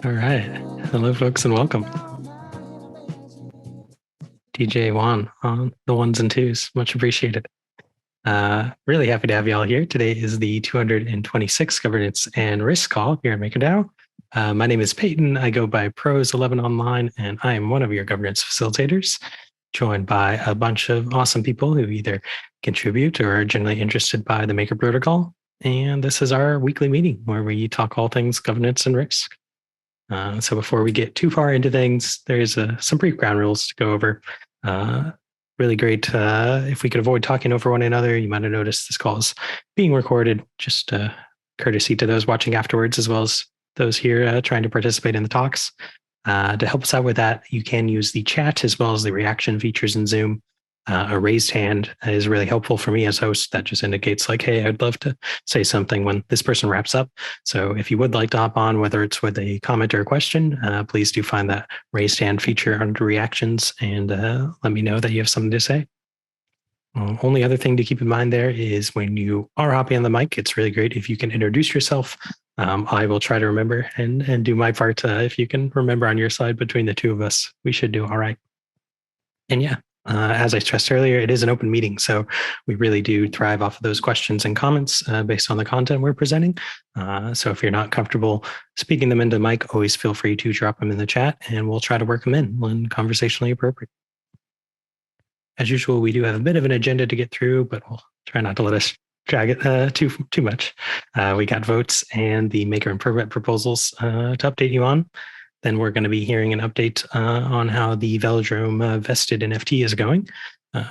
All right. Hello, folks, and welcome. DJ Juan on the ones and twos. Much appreciated. Really happy to have you all here. Today is the 226th Governance and Risk Call here at MakerDAO. My name is Peyton. I go by Pros11 online, and I am one of your governance facilitators, joined by a bunch of awesome people who either contribute or are generally interested by the Maker protocol. And this is our weekly meeting where we talk all things governance and risk. So before we get too far into things, there's some brief ground rules to go over. Really great. If we could avoid talking over one another, you might have noticed this call is being recorded, just courtesy to those watching afterwards, as well as those here trying to participate in the talks. To help us out with that, you can use the chat as well as the reaction features in Zoom. A raised hand is really helpful for me as host. That just indicates like, hey, I'd love to say something when this person wraps up. So if you would like to hop on, whether it's with a comment or a question, please do find that raised hand feature under reactions and let me know that you have something to say. Only other thing to keep in mind there is when you are hopping on the mic, it's really great if you can introduce yourself. I will try to remember and do my part. If you can remember on your side between the two of us, we should do all right. And yeah, as I stressed earlier, it is an open meeting, so we really do thrive off of those questions and comments based on the content we're presenting. So if you're not comfortable speaking them into the mic, always feel free to drop them in the chat and we'll try to work them in when conversationally appropriate. As usual, we do have a bit of an agenda to get through, but we'll try not to let us drag it too much. We got votes and the maker improvement proposals to update you on. Then we're going to be hearing an update on how the Velodrome vested NFT is going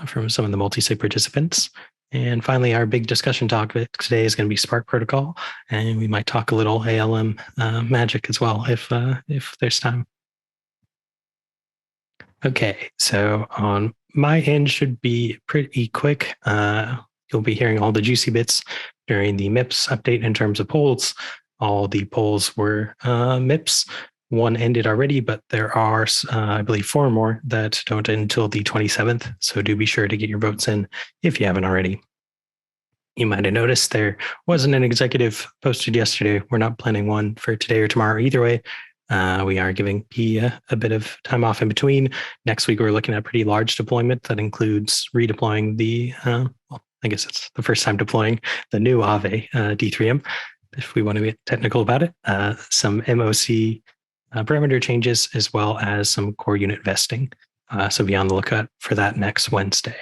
from some of the multi-sig participants. And finally, our big discussion topic today is going to be Spark Protocol, and we might talk a little ALM magic as well if there's time. Okay, so on my end should be pretty quick. You'll be hearing all the juicy bits during the MIPs update in terms of polls. All the polls were MIPs. One ended already, but there are, I believe, 4 more that don't end until the 27th. So do be sure to get your votes in if you haven't already. You might have noticed there wasn't an executive posted yesterday. We're not planning one for today or tomorrow either way. We are giving P a bit of time off in between. Next week, we're looking at a pretty large deployment that includes redeploying the, well, I guess it's the first time deploying the new Aave D3M, if we want to be technical about it. Some MOC parameter changes, as well as some core unit vesting. So be on the lookout for that next Wednesday.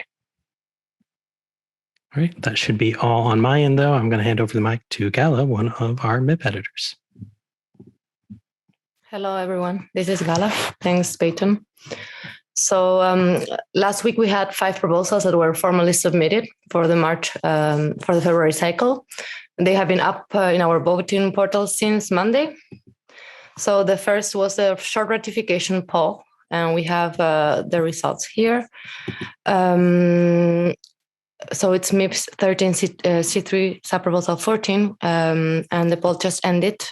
All right, that should be all on my end, though. I'm going to hand over the mic to Gala, one of our MIP editors. Hello, everyone. This is Gala. Thanks, Peyton. So last week we had 5 proposals that were formally submitted for the February cycle. They have been up in our voting portal since Monday. So the first was a short ratification poll, and we have the results here. So it's MIPS 13 C3 subproposal 14, and the poll just ended,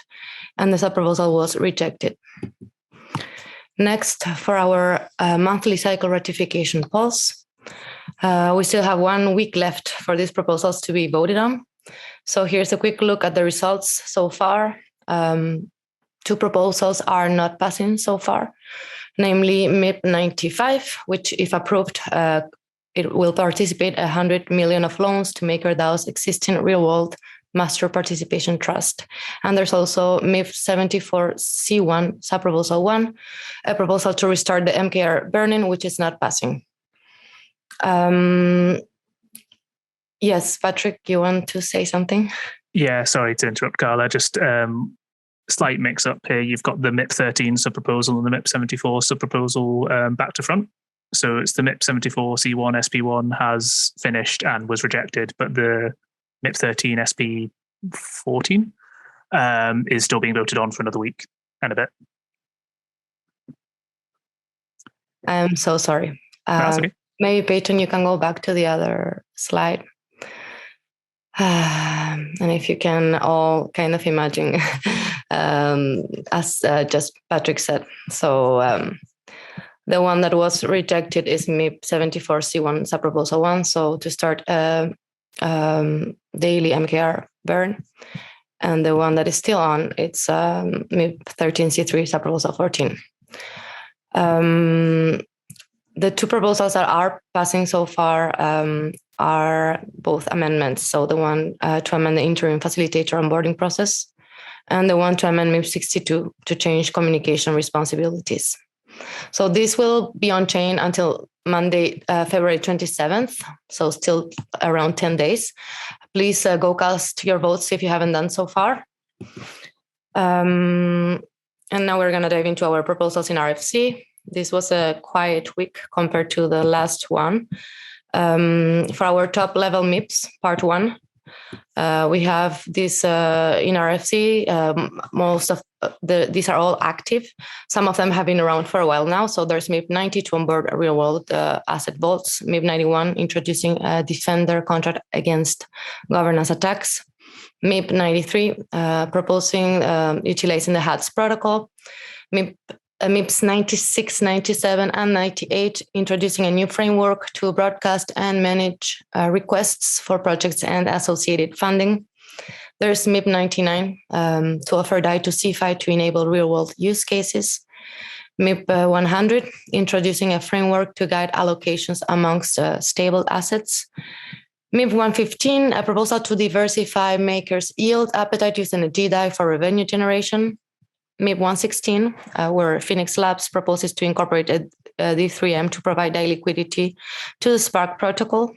and the subproposal was rejected. Next, for our monthly cycle ratification polls, we still have 1 week left for these proposals to be voted on. So here's a quick look at the results so far. 2 proposals are not passing so far, namely MIP 95, which, if approved, it will participate 100 million of loans to MakerDAO's existing real-world master participation trust. And there's also MIP 74C1, subproposal 1, a proposal to restart the MKR burning, which is not passing. Yes, Patrick, you want to say something? Yeah, sorry to interrupt, Carla. Just slight mix-up here. You've got the MIP 13 subproposal and the MIP 74 subproposal back to front. So it's the MIP 74 C1 SP1 has finished and was rejected, but the MIP 13 SP 14 is still being voted on for another week and a bit. I'm so sorry. That's okay. Maybe, Peyton, you can go back to the other slide. And if you can all kind of imagine, as just Patrick said. So the one that was rejected is MIP 74C1 subproposal 1. So to start daily MKR burn. And the one that is still on, it's MIP 13C3 subproposal 14. The two proposals that are passing so far are both amendments. So the one to amend the interim facilitator onboarding process, and the one to amend MIP 62 to change communication responsibilities. So this will be on chain until Monday, February 27th. So still around 10 days. Please go cast your votes if you haven't done so far. And now we're going to dive into our proposals in RFC. This was a quiet week compared to the last one. For our top level MIPs, part 1, we have this in RFC. Most of these are all active. Some of them have been around for a while now. So there's MIP 90 to onboard real world asset vaults, MIP 91 introducing a defender contract against governance attacks, MIP 93 proposing utilizing the HATS protocol, MIPs 96, 97, and 98, introducing a new framework to broadcast and manage requests for projects and associated funding. There's MIP 99 to offer DAI to CeFi to enable real-world use cases. MIP 100, introducing a framework to guide allocations amongst stable assets. MIP 115, a proposal to diversify makers' yield appetite using a GDAI for revenue generation. MIP 116, where Phoenix Labs proposes to incorporate a D3M to provide DAI liquidity to the Spark protocol.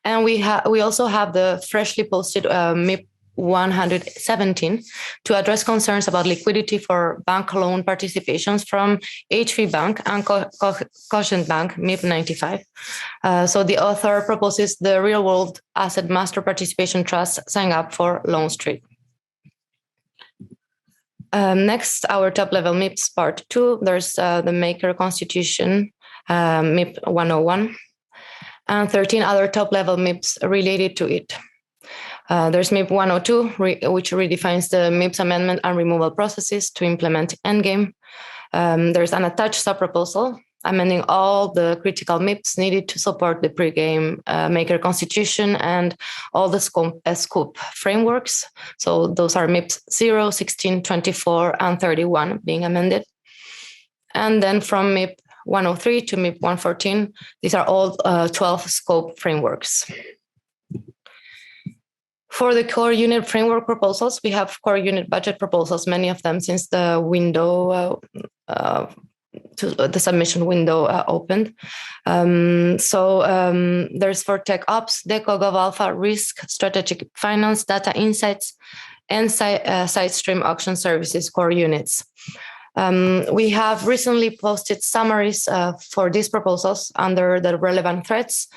And we also have the freshly posted MIP 117 to address concerns about liquidity for bank loan participations from HV Bank and Cogent Bank, MIP 95. So the author proposes the real world asset master participation trust sign up for Loan Street. Next, our top level MIPs part 2. There's the Maker Constitution, MIP 101, and 13 other top level MIPs related to it. There's MIP 102, which redefines the MIPs amendment and removal processes to implement endgame. There's an attached sub-proposal amending all the critical MIPs needed to support the pregame Maker Constitution and all the scope frameworks. So those are MIPs 0, 16, 24, and 31 being amended. And then from MIP 103 to MIP 114, these are all 12 scope frameworks. For the core unit framework proposals, we have core unit budget proposals, many of them since the window the submission window opened. There's for Tech Ops, Deco, GovAlpha, Risk, Strategic Finance, Data Insights, and Sidestream Auction Services core units. We have recently posted summaries for these proposals under the relevant threads.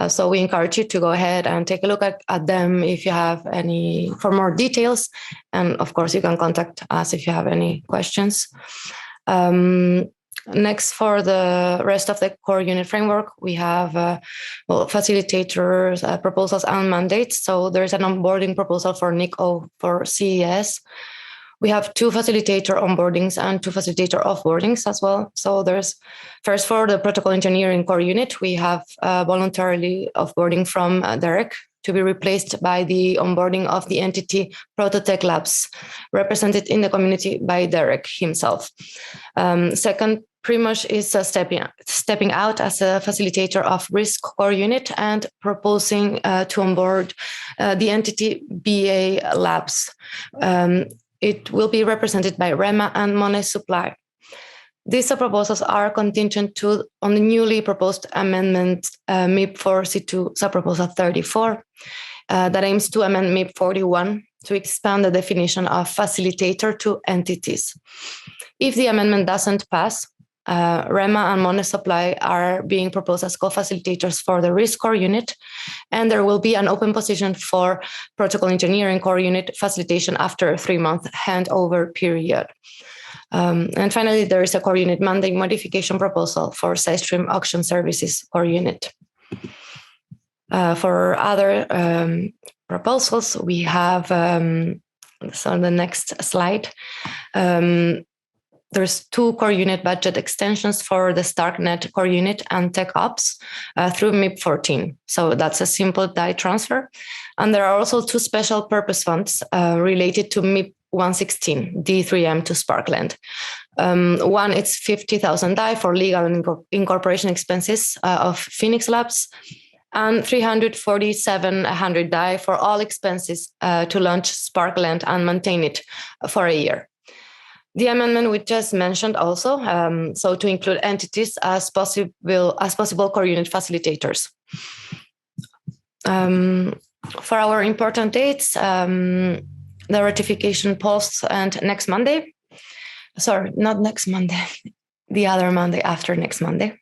So we encourage you to go ahead and take a look at them if you have any, for more details. And of course, you can contact us if you have any questions. Next, for the rest of the core unit framework, we have facilitators, proposals, and mandates. So there's an onboarding proposal for NIC-O for CES. We have 2 facilitator onboardings and 2 facilitator offboardings as well. So there's first for the protocol engineering core unit, we have voluntarily offboarding from Derek to be replaced by the onboarding of the entity Prototech Labs, represented in the community by Derek himself. Second, Primoz is stepping out as a facilitator of Risk core unit and proposing to onboard the entity BA Labs. It will be represented by Rema and Money Supply. These proposals are contingent on the newly proposed amendment MIP 4C2 subproposal 34 that aims to amend MIP 41 to expand the definition of facilitator to entities. If the amendment doesn't pass, Rema and Money Supply are being proposed as co-facilitators for the Risk core unit, and there will be an open position for protocol engineering core unit facilitation after a 3-month handover period. And finally, there is a core unit mandate modification proposal for Sidestream Auction Services core unit. For other proposals, we have, so on the next slide, there's 2 core unit budget extensions for the StarkNet core unit and tech ops through MIP 14. So that's a simple DAI transfer. And there are also 2 special purpose funds related to MIP 116, D3M to Sparkland. One, it's 50,000 DAI for legal and incorporation expenses of Phoenix Labs, and 347,100 DAI for all expenses to launch Sparkland and maintain it for a year. The amendment we just mentioned also, so to include entities as possible core unit facilitators. For our important dates, the ratification posts and next Monday. Sorry, not next Monday, the other Monday after next Monday.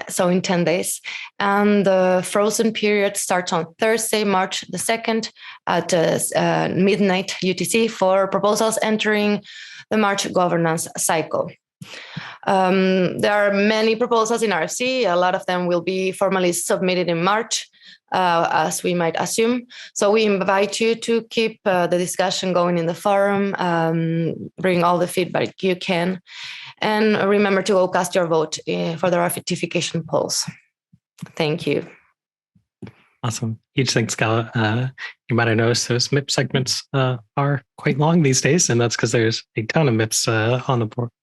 So in 10 days. And the frozen period starts on Thursday, March the 2nd at midnight UTC for proposals entering the March governance cycle. There are many proposals in RFC. A lot of them will be formally submitted in March, as we might assume. So we invite you to keep the discussion going in the forum, bring all the feedback you can, and remember to go cast your vote for the ratification polls. Thank you. Awesome. Huge thanks, Gala. You might have noticed those MIP segments are quite long these days, and that's because there's a ton of MIPs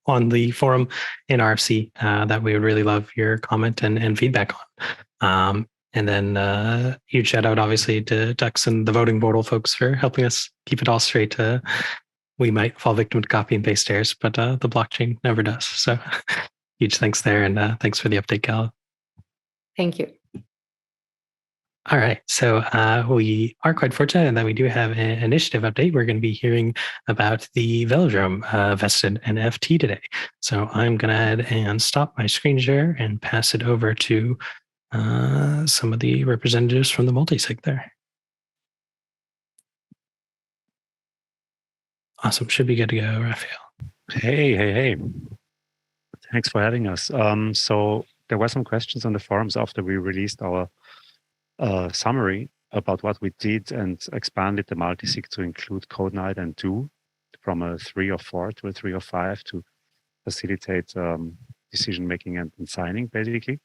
on the forum in RFC that we would really love your comment and feedback on. And then huge shout out, obviously, to Dux and the voting portal folks for helping us keep it all straight. We might fall victim to copy and paste errors, but the blockchain never does. So huge thanks there, and thanks for the update, Gala. Thank you. All right, so we are quite fortunate in that we do have an initiative update. We're going to be hearing about the Velodrome vested NFT today. So I'm going to head and stop my screen share and pass it over to some of the representatives from the multisig there. Awesome, should be good to go, Raphael. Hey. Thanks for having us. So there were some questions on the forums after we released our summary about what we did and expanded the multisig to include Code Night and Do from a 3 or 4 to a 3 or 5 to facilitate decision making and signing, basically.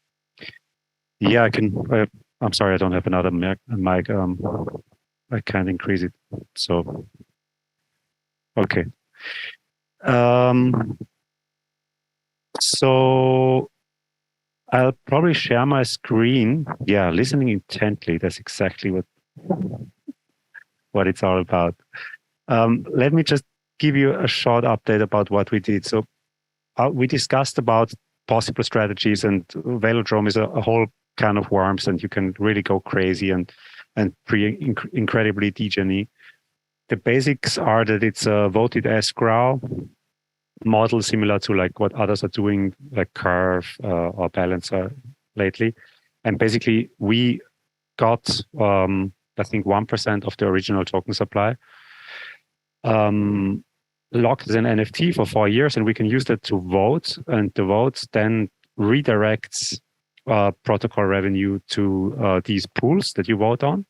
Yeah, I can. I'm sorry, I don't have another mic. I can't increase it. So, okay. So I'll probably share my screen. Yeah, listening intently. That's exactly what it's all about. Let me just give you a short update about what we did. So we discussed about possible strategies, and Velodrome is a whole can of worms, and you can really go crazy and incredibly degen-y. The basics are that it's a voted escrow model similar to like what others are doing, like Curve or Balancer lately. And basically we got, I think 1% of the original token supply, locked as an NFT for 4 years, and we can use that to vote, and the votes then redirects protocol revenue to these pools that you vote on.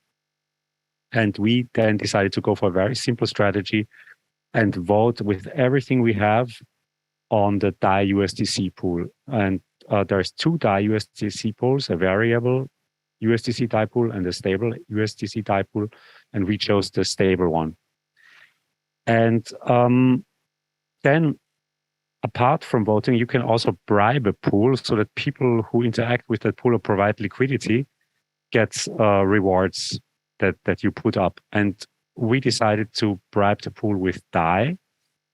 And we then decided to go for a very simple strategy and vote with everything we have on the DAI USDC pool. And there's 2 DAI USDC pools, a variable USDC DAI pool and a stable USDC DAI pool. And we chose the stable one. And then apart from voting, you can also bribe a pool so that people who interact with that pool or provide liquidity gets rewards that you put up. And we decided to bribe the pool with DAI,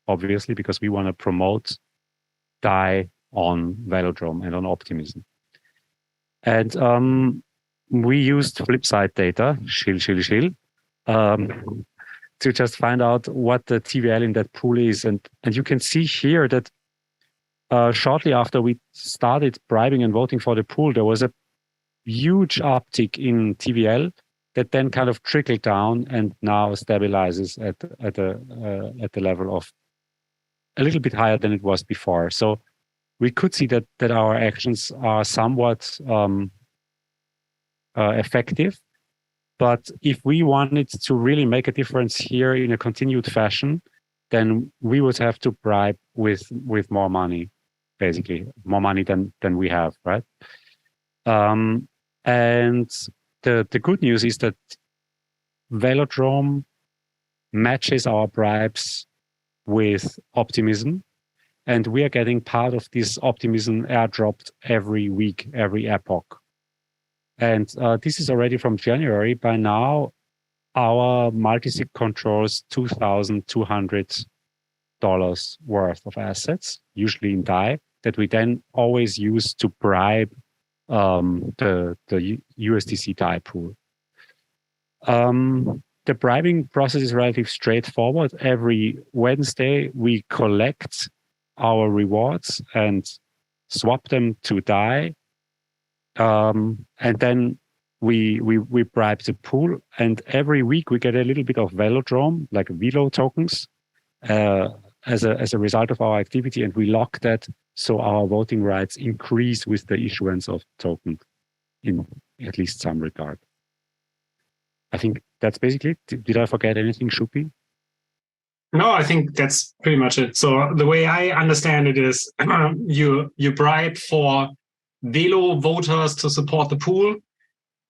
obviously, because we want to promote DAI on Velodrome and on Optimism. And we used flipside data, shill, to just find out what the TVL in that pool is. And you can see here that shortly after we started bribing and voting for the pool, there was a huge uptick in TVL that then kind of trickled down and now stabilizes at the level of a little bit higher than it was before. So we could see that our actions are somewhat effective. But if we wanted to really make a difference here in a continued fashion, then we would have to bribe with more money, basically more money than we have, right? And the good news is that Velodrome matches our bribes with optimism, and we are getting part of this optimism airdropped every week, every epoch. And this is already from January. By now, our multisig controls $2,200 worth of assets, usually in DAI, that we then always use to bribe the USDC DAI pool. The bribing process is relatively straightforward. Every Wednesday, we collect our rewards and swap them to DAI. And then we bribe the pool. And every week, we get a little bit of Velodrome, like Velo tokens, as a result of our activity. And we lock that so our voting rights increase with the issuance of token in at least some regard. I think that's basically it. Did I forget anything, Shupi? No, I think that's pretty much it. So the way I understand it is you bribe for Velo voters to support the pool,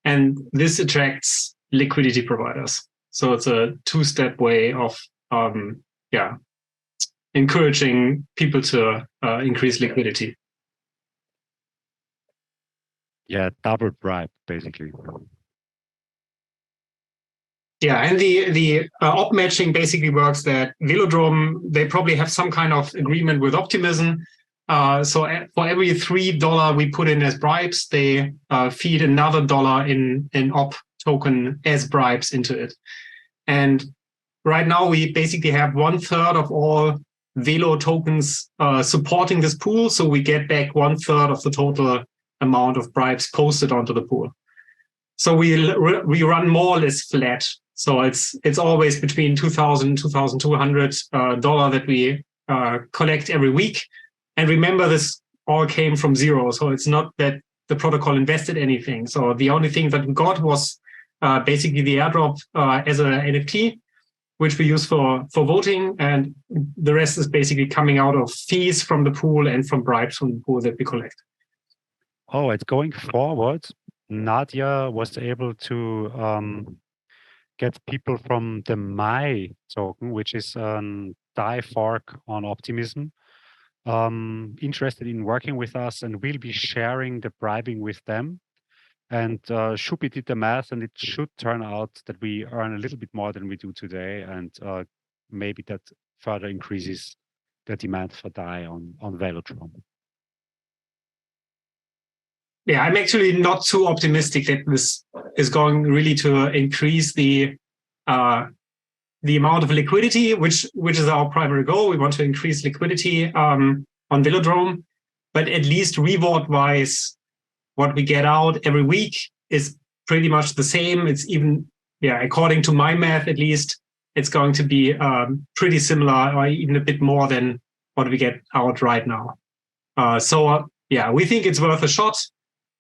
and this attracts liquidity providers. So it's a two-step way of encouraging people to increase liquidity. Yeah, double bribe, basically. Yeah, and the op matching basically works that Velodrome, they probably have some kind of agreement with Optimism. So for every $3 we put in as bribes, they feed another $1 in op token as bribes into it. And right now we basically have 1/3 of all Velo tokens supporting this pool. So we get back 1/3 of the total amount of bribes posted onto the pool. So we run more or less flat. So it's always between $2,000, $2,200 that we collect every week. And remember, this all came from zero. So it's not that the protocol invested anything. So the only thing that we got was basically the airdrop as an NFT, which we use for voting. And the rest is basically coming out of fees from the pool and from bribes from the pool that we collect. Oh, it's going forward. Nadia was able to get people from the MI token, which is a DAI fork on Optimism, interested in working with us, and we'll be sharing the bribing with them. And Shupi did the math, and it should turn out that we earn a little bit more than we do today, and maybe that further increases the demand for DAI on Velodrome. Yeah, I'm actually not too optimistic that this is going really to increase the amount of liquidity, which is our primary goal. We want to increase liquidity on Velodrome, but at least reward-wise, what we get out every week is pretty much the same. It's even, according to my math, at least, it's going to be pretty similar, or even a bit more than what we get out right now. We think it's worth a shot.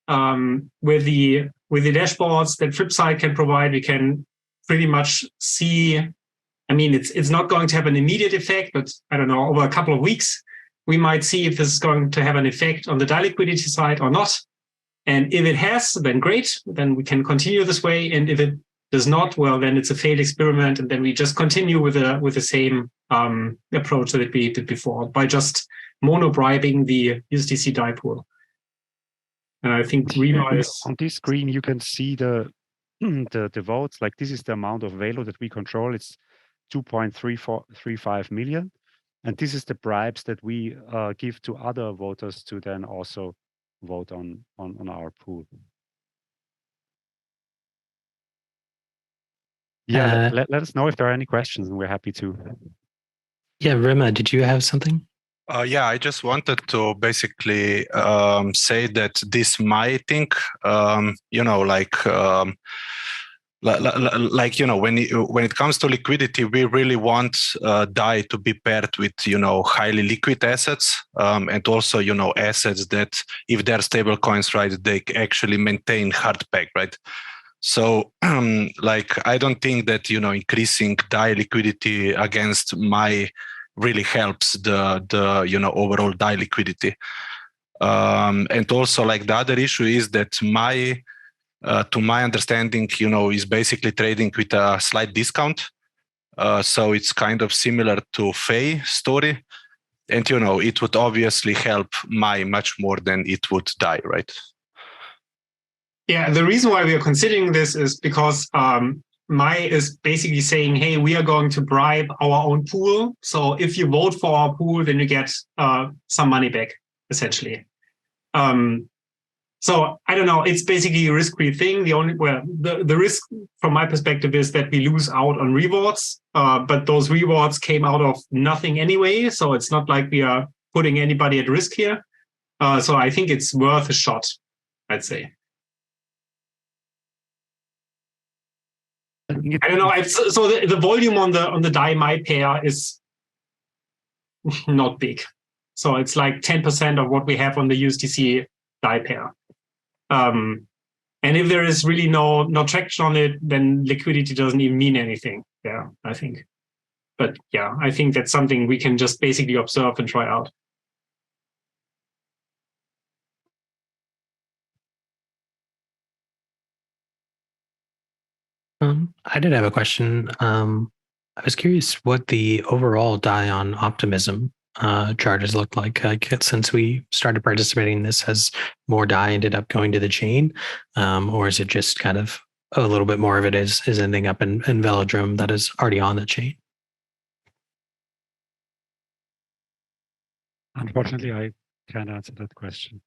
With the dashboards that Flipside can provide, we can pretty much see. I mean, it's not going to have an immediate effect, but I don't know, over a couple of weeks, we might see if this is going to have an effect on the DAI liquidity side or not. And if it has, then great, then we can continue this way. And if it does not, well, then it's a failed experiment, and then we just continue with the same approach that we did before by just mono bribing the USDC DAI pool. And I think Rima is on this screen. You can see the votes. Like, this is the amount of Velo that we control. It's 2.35 million, and this is the bribes that we give to other voters to then also vote on our pool. Yeah, let us know if there are any questions, and we're happy to. Yeah, Rima, did you have something? I just wanted to basically say that this might think, when it comes to liquidity, we really want DAI to be paired with, highly liquid assets, and also, assets that, if they're stable coins, right, they actually maintain hard peg, right? So like, I don't think that, increasing DAI liquidity against MAI really helps the overall DAI liquidity. And also, like, the other issue is that MAI, to my understanding, is basically trading with a slight discount. So it's kind of similar to Fei story. And, it would obviously help MAI much more than it would DAI, right? Yeah, the reason why we are considering this is because MAI is basically saying, hey, we are going to bribe our own pool. So if you vote for our pool, then you get some money back, essentially. So I don't know, it's basically a risk-free thing. The risk from my perspective is that we lose out on rewards, but those rewards came out of nothing anyway. So it's not like we are putting anybody at risk here. So I think it's worth a shot, I'd say. I don't know. So the volume on the DAI MAI pair is not big. So it's like 10% of what we have on the USDC DAI pair. And if there is really no traction on it, then liquidity doesn't even mean anything. Yeah, I think. But yeah, I think that's something we can just basically observe and try out. I did have a question. I was curious what the overall DAI on optimism charges look like. Since we started participating in this, has more DAI ended up going to the chain, or is it just kind of a little bit more of it is ending up in Velodrome that is already on the chain? Unfortunately, I can't answer that question.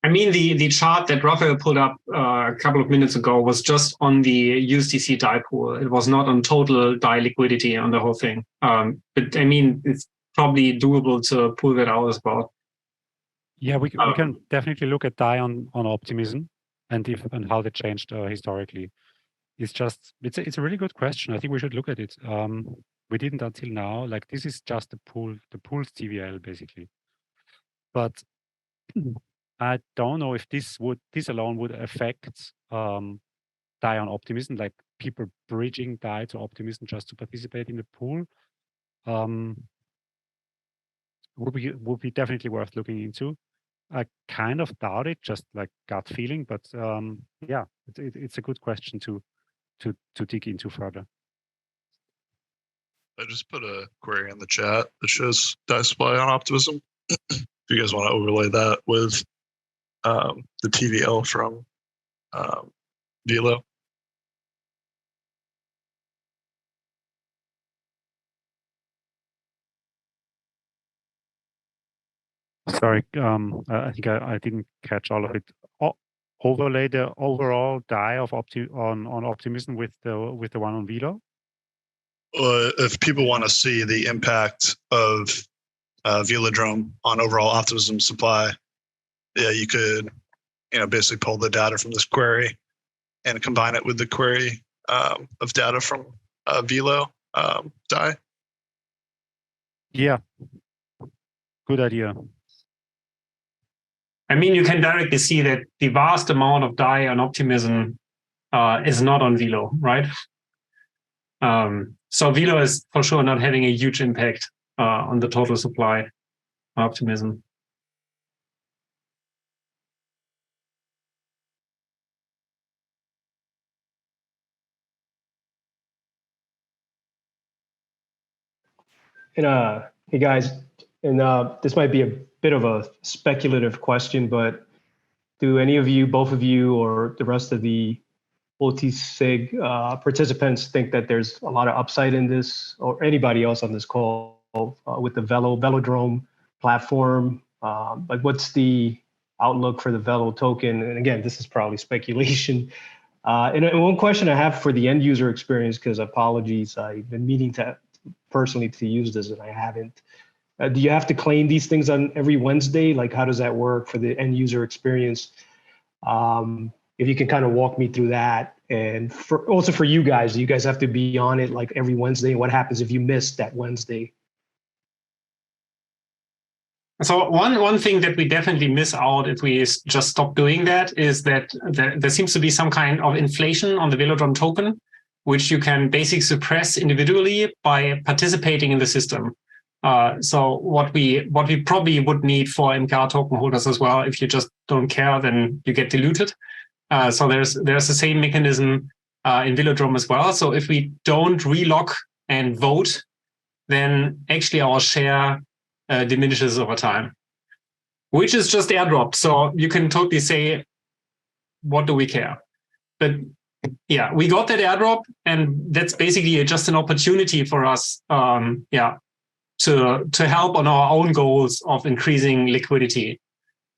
I mean, the chart that Raphael pulled up a couple of minutes ago was just on the USDC DAI pool. It was not on total DAI liquidity on the whole thing. But I mean, it's probably doable to pull that out as well. Yeah, we can definitely look at DAI on optimism and how they changed historically. It's a really good question. I think we should look at it. We didn't until now. Like, this is just the pool's TVL basically, but I don't know if this alone would affect DAI on optimism, like people bridging DAI to optimism just to participate in the pool. Would be definitely worth looking into. I kind of doubt it, just like gut feeling, but yeah, it's a good question to dig into further. I just put a query in the chat that shows DAI supply on optimism. If you guys want to overlay that with the TVL from Velo. Sorry, I think I didn't catch all of it. Overlay the overall DAI of on optimism with the one on Velo. If people want to see the impact of Velodrome on overall optimism supply, yeah, you could basically pull the data from this query and combine it with the query of data from Velo DAI. Yeah, good idea. I mean, you can directly see that the vast amount of DAI on optimism is not on Velo, right? So Velo is for sure not having a huge impact on the total supply optimism. And hey guys, and this might be a bit of a speculative question, but do any of you, both of you, or the rest of the multi-sig participants think that there's a lot of upside in this, or anybody else on this call with the Velodrome platform? Like, what's the outlook for the Velo token? And again, this is probably speculation. And one question I have for the end user experience, because apologies, I've been meaning to personally to use this and I haven't. Do you have to claim these things on every Wednesday? Like, how does that work for the end user experience? If you can kind of walk me through that. And also for you guys, do you guys have to be on it like every Wednesday? And what happens if you miss that Wednesday? So one thing that we definitely miss out if we just stop doing that is that there seems to be some kind of inflation on the Velodrome token, which you can basically suppress individually by participating in the system. So what we probably would need for MKR token holders as well, if you just don't care, then you get diluted. So there's the same mechanism in Velodrome as well. So if we don't relock and vote, then actually our share diminishes over time, which is just airdropped. So you can totally say, what do we care? But yeah, we got that airdrop, and that's basically just an opportunity for us, to help on our own goals of increasing liquidity.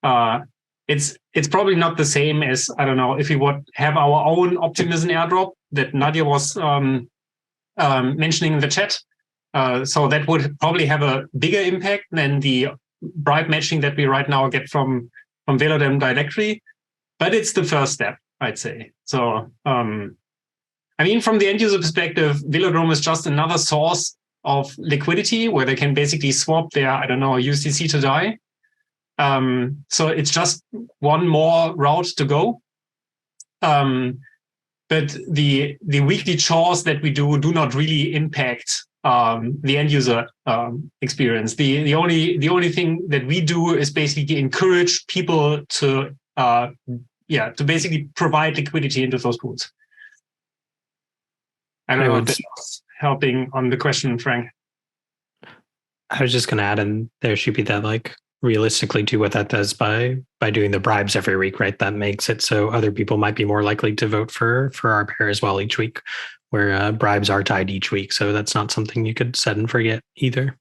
It's probably not the same as, I don't know, if we would have our own optimism airdrop that Nadia was mentioning in the chat. So that would probably have a bigger impact than the bribe matching that we right now get from Velodrome directly. But it's the first step, I'd say. So, I mean, from the end user perspective, Velodrome is just another source of liquidity where they can basically swap their, I don't know, USDC to DAI. So it's just one more route to go. But the weekly chores that we do not really impact the end user experience. The only thing that we do is basically encourage people to basically provide liquidity into those pools. I don't know if that's helping on the question, Frank. I was just going to add in there should be that, like, realistically too, what that does by doing the bribes every week, right? That makes it so other people might be more likely to vote for our pair as well each week, where bribes are tied each week. So that's not something you could set and forget either.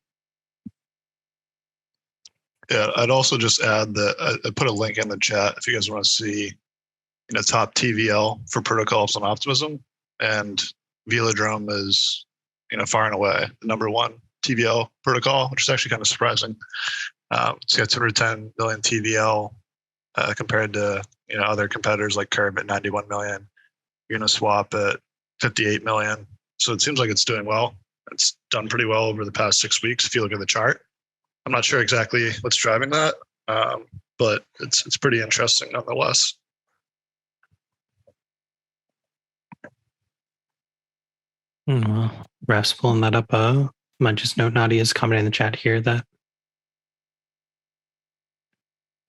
Yeah, I'd also just add that I put a link in the chat if you guys want to see, top TVL for protocols on Optimism, and Velodrome is, far and away the number one TVL protocol, which is actually kind of surprising. It's got 210 million TVL compared to other competitors like Curve at 91 million, Uniswap at 58 million. So it seems like it's doing well. It's done pretty well over the past 6 weeks if you look at the chart. I'm not sure exactly what's driving that, but it's pretty interesting nonetheless. Well, Raf's pulling that up. I might just note Nadia's comment in the chat here that.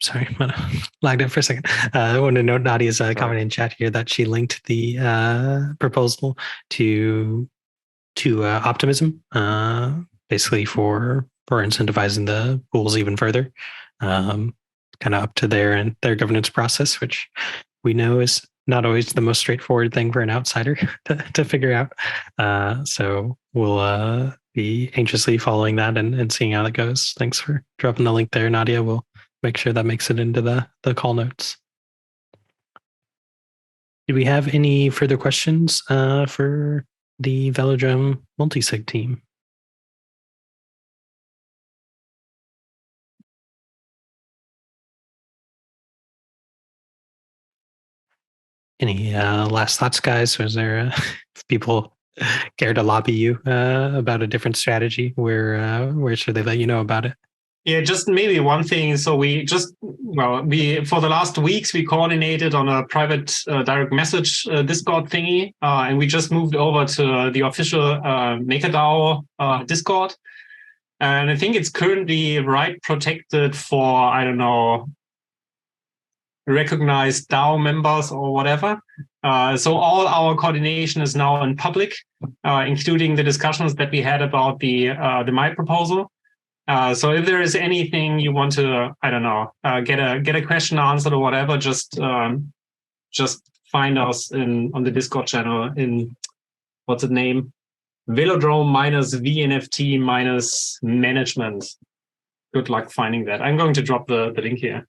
Sorry, lagged out for a second. I want to note Nadia's comment in chat here that she linked the proposal to Optimism, basically for incentivizing the pools even further, kind of up to their governance process, which we know is not always the most straightforward thing for an outsider to figure out. So we'll be anxiously following that and seeing how that goes. Thanks for dropping the link there, Nadia. We'll make sure that makes it into the call notes. Do we have any further questions for the Velodrome multisig team? Any last thoughts, guys? Was there if people care to lobby you about a different strategy? Where should they let you know about it? Yeah, just maybe one thing. So we for the last weeks, we coordinated on a private direct message Discord thingy, and we just moved over to the official MakerDAO Discord. And I think it's currently protected for, I don't know, recognized DAO members or whatever. So all our coordination is now in public, including the discussions that we had about the MIP proposal. So if there is anything you want to, I don't know, get a question answered or whatever, just find us on the Discord channel in, what's the name? Velodrome minus veNFT minus management. Good luck finding that. I'm going to drop the link here.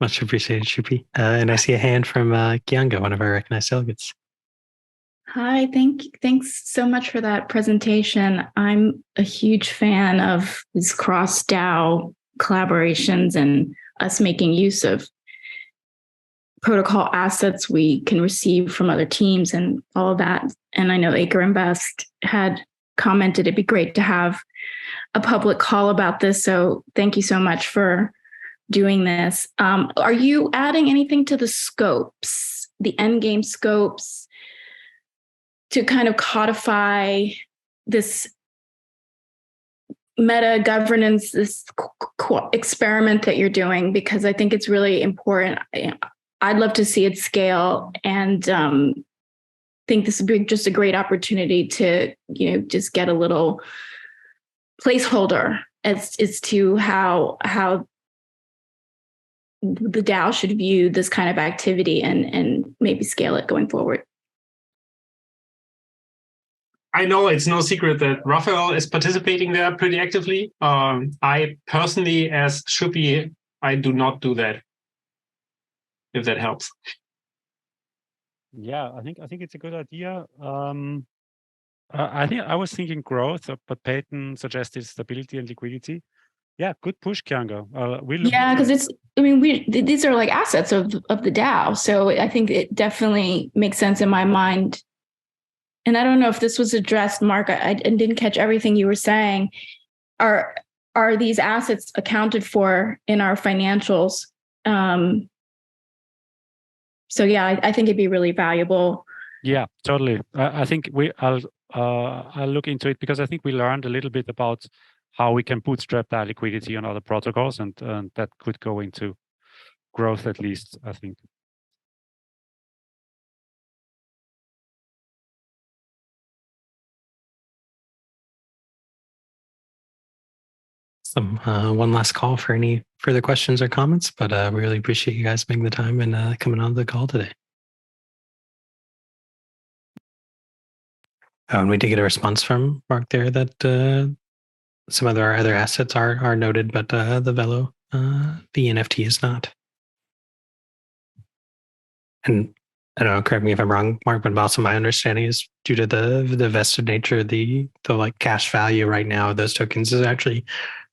Much appreciated, Shupi. And I see a hand from Kianga, one of our recognized delegates. Hi, thanks so much for that presentation. I'm a huge fan of these cross-DAO collaborations and us making use of protocol assets we can receive from other teams and all of that. And I know Acre Invest had commented it'd be great to have a public call about this. So thank you so much for doing this. Are you adding anything to the scopes, the endgame scopes, to kind of codify this meta governance, this experiment that you're doing? Because I think it's really important. I'd love to see it scale, and think this would be just a great opportunity to, just get a little placeholder as to how the DAO should view this kind of activity and maybe scale it going forward. I know it's no secret that Raphael is participating there pretty actively. I personally, as Shupi, I do not do that, if that helps. Yeah, I think it's a good idea. I was thinking growth, but Peyton suggested stability and liquidity. Yeah, good push, Kianga. Because these are like assets of the DAO. So I think it definitely makes sense in my mind. And I don't know if this was addressed, Mark. I didn't catch everything you were saying. Are these assets accounted for in our financials? So yeah, I think it'd be really valuable. Yeah, totally. I think I'll look into it, because I think we learned a little bit about how we can bootstrap that liquidity on other protocols, and that could go into growth, at least, I think. One last call for any further questions or comments, but we really appreciate you guys making the time and coming on the call today. And we did get a response from Mark there that some of our other assets are noted, but the Velo, veNFT is not. And I don't know, correct me if I'm wrong, Mark, but also my understanding is due to the vested nature, the like cash value right now of those tokens is actually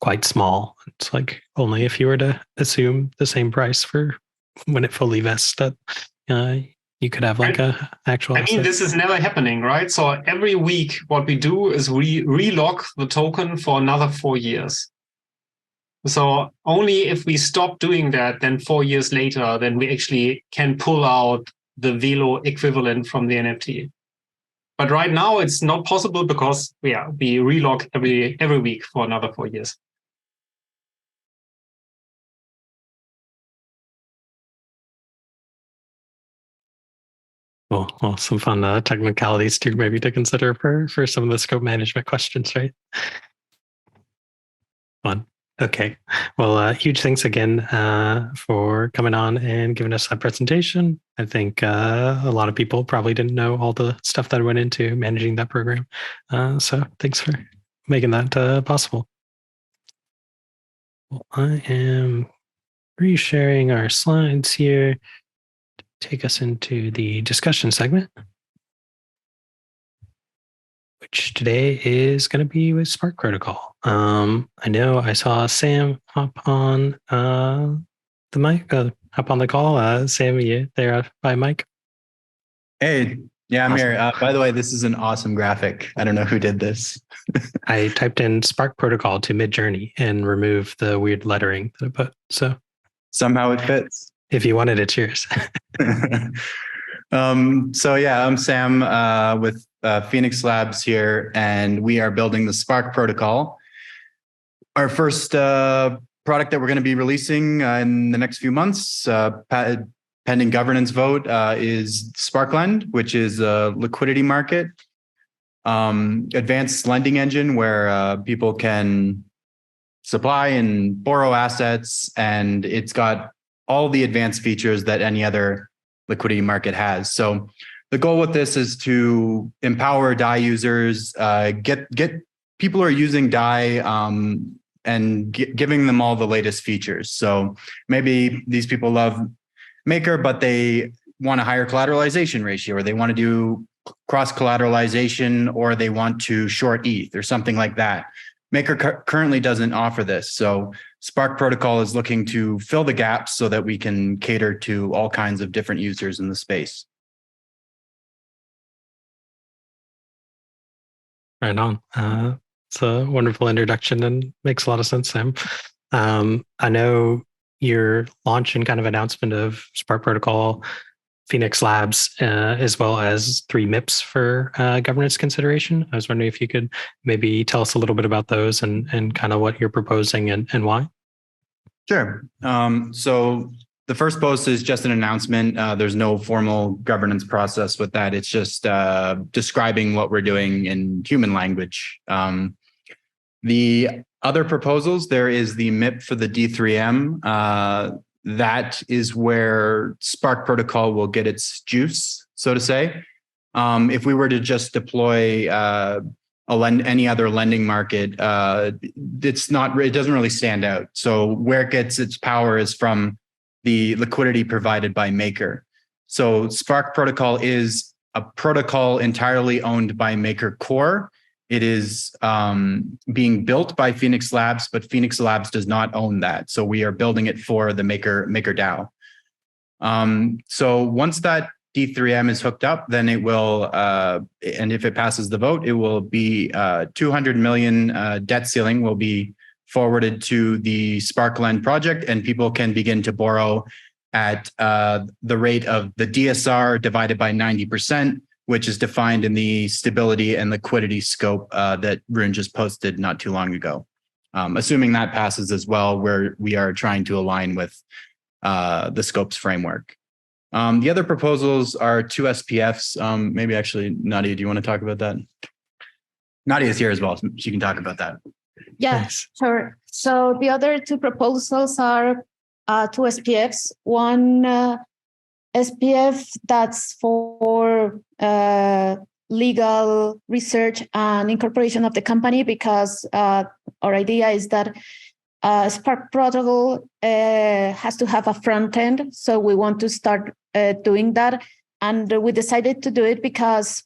quite small. It's like only if you were to assume the same price for when it fully vests that you could have like a actual. I mean, this is never happening, right? So every week, what we do is we relock the token for another 4 years. So only if we stop doing that, then 4 years later, then we actually can pull out the Velo equivalent from the NFT. But right now, it's not possible because we relock every week for another 4 years. Well, some fun technicalities too, maybe to consider for some of the scope management questions, right? Fun. Okay. Well, huge thanks again for coming on and giving us that presentation. I think a lot of people probably didn't know all the stuff that went into managing that program. So thanks for making that possible. Well, I am resharing our slides here to take us into the discussion segment, which today is going to be with Spark Protocol. I know I saw Sam hop on the mic, hop on the call. Sam, are you there by mic? Hey, yeah, I'm Awesome. here. By the way, this is an awesome graphic. I don't know who did this. I typed in Spark Protocol to Midjourney and removed the weird lettering that I put. So somehow it fits. If you want it, it's yours. So yeah, I'm Sam with Phoenix Labs here, and we are building the Spark Protocol. Our first product that we're going to be releasing in the next few months, pending governance vote, is Sparklend, which is a liquidity market, advanced lending engine where people can supply and borrow assets, and it's got all the advanced features that any other liquidity market has. So the goal with this is to empower DAI users, get people who are using DAI and giving them all the latest features. So maybe these people love Maker, but they want a higher collateralization ratio, or they want to do cross collateralization, or they want to short ETH or something like that. Maker currently doesn't offer this. So Spark Protocol is looking to fill the gaps so that we can cater to all kinds of different users in the space. Right on. It's a wonderful introduction and makes a lot of sense, Sam. I know your launch and kind of announcement of Spark Protocol, Phoenix Labs, as well as 3 MIPs for governance consideration. I was wondering if you could maybe tell us a little bit about those and kind of what you're proposing and why. Sure. So the first post is just an announcement. There's no formal governance process with that. It's just describing what we're doing in human language. The other proposals, there is the MIP for the D3M. That is where Spark Protocol will get its juice, so to say. If we were to just deploy any other lending market, it doesn't really stand out. So where it gets its power is from the liquidity provided by Maker. So Spark Protocol is a protocol entirely owned by Maker Core. It is being built by Phoenix Labs, but Phoenix Labs does not own that. So we are building it for the MakerDAO. So once that D3M is hooked up, then it will, and if it passes the vote, it will be 200 million debt ceiling will be forwarded to the Sparkland project, and people can begin to borrow at the rate of the DSR divided by 90%, which is defined in the stability and liquidity scope that Rune just posted not too long ago. Assuming that passes as well, where we are trying to align with the scopes framework. The other proposals are 2 SPFs. Maybe actually, Nadia, do you want to talk about that? Nadia is here as well, so she can talk about that. Yeah, Nice. sure. So the other 2 proposals are 2 SPFs. One SPF that's for legal research and incorporation of the company, because our idea is that Spark Protocol has to have a front end. So we want to start doing that. And we decided to do it because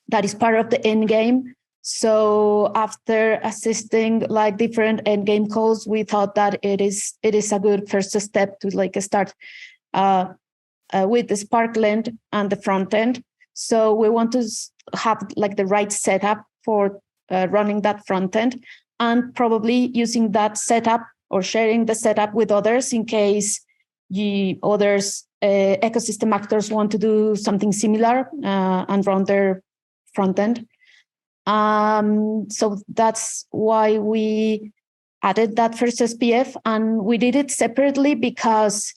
that is part of the end game. So after assisting like different end game calls, we thought that it is a good first step to like start with the Sparkland and the front end. So we want to have like the right setup for running that front end, and probably using that setup or sharing the setup with others in case others ecosystem actors want to do something similar and run their front end. So that's why we added that first SPF, and we did it separately because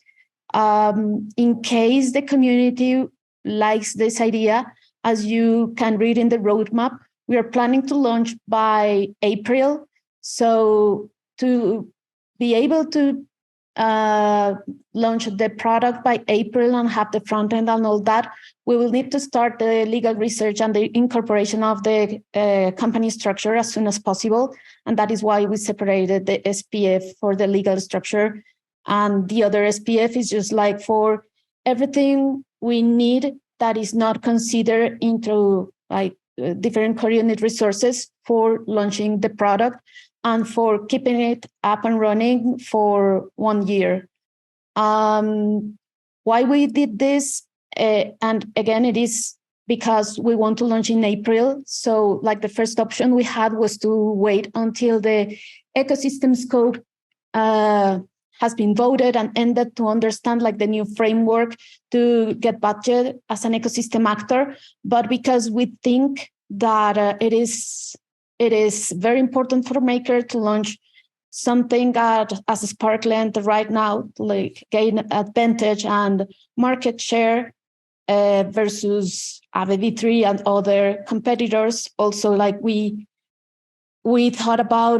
in case the community likes this idea, as you can read in the roadmap, we are planning to launch by April. So to be able to launch the product by April and have the front end and all that, we will need to start the legal research and the incorporation of the company structure as soon as possible. And that is why we separated the SPF for the legal structure. And the other SPF is just like for everything we need that is not considered into like different core unit resources for launching the product and for keeping it up and running for 1 year. Why we did this, and again, it is because we want to launch in April. So like the first option we had was to wait until the ecosystem scope has been voted and ended to understand like the new framework to get budget as an ecosystem actor. But because we think that it is very important for Maker to launch something as a Sparkland right now, to like gain advantage and market share versus Aave V3 and other competitors. Also, like we thought about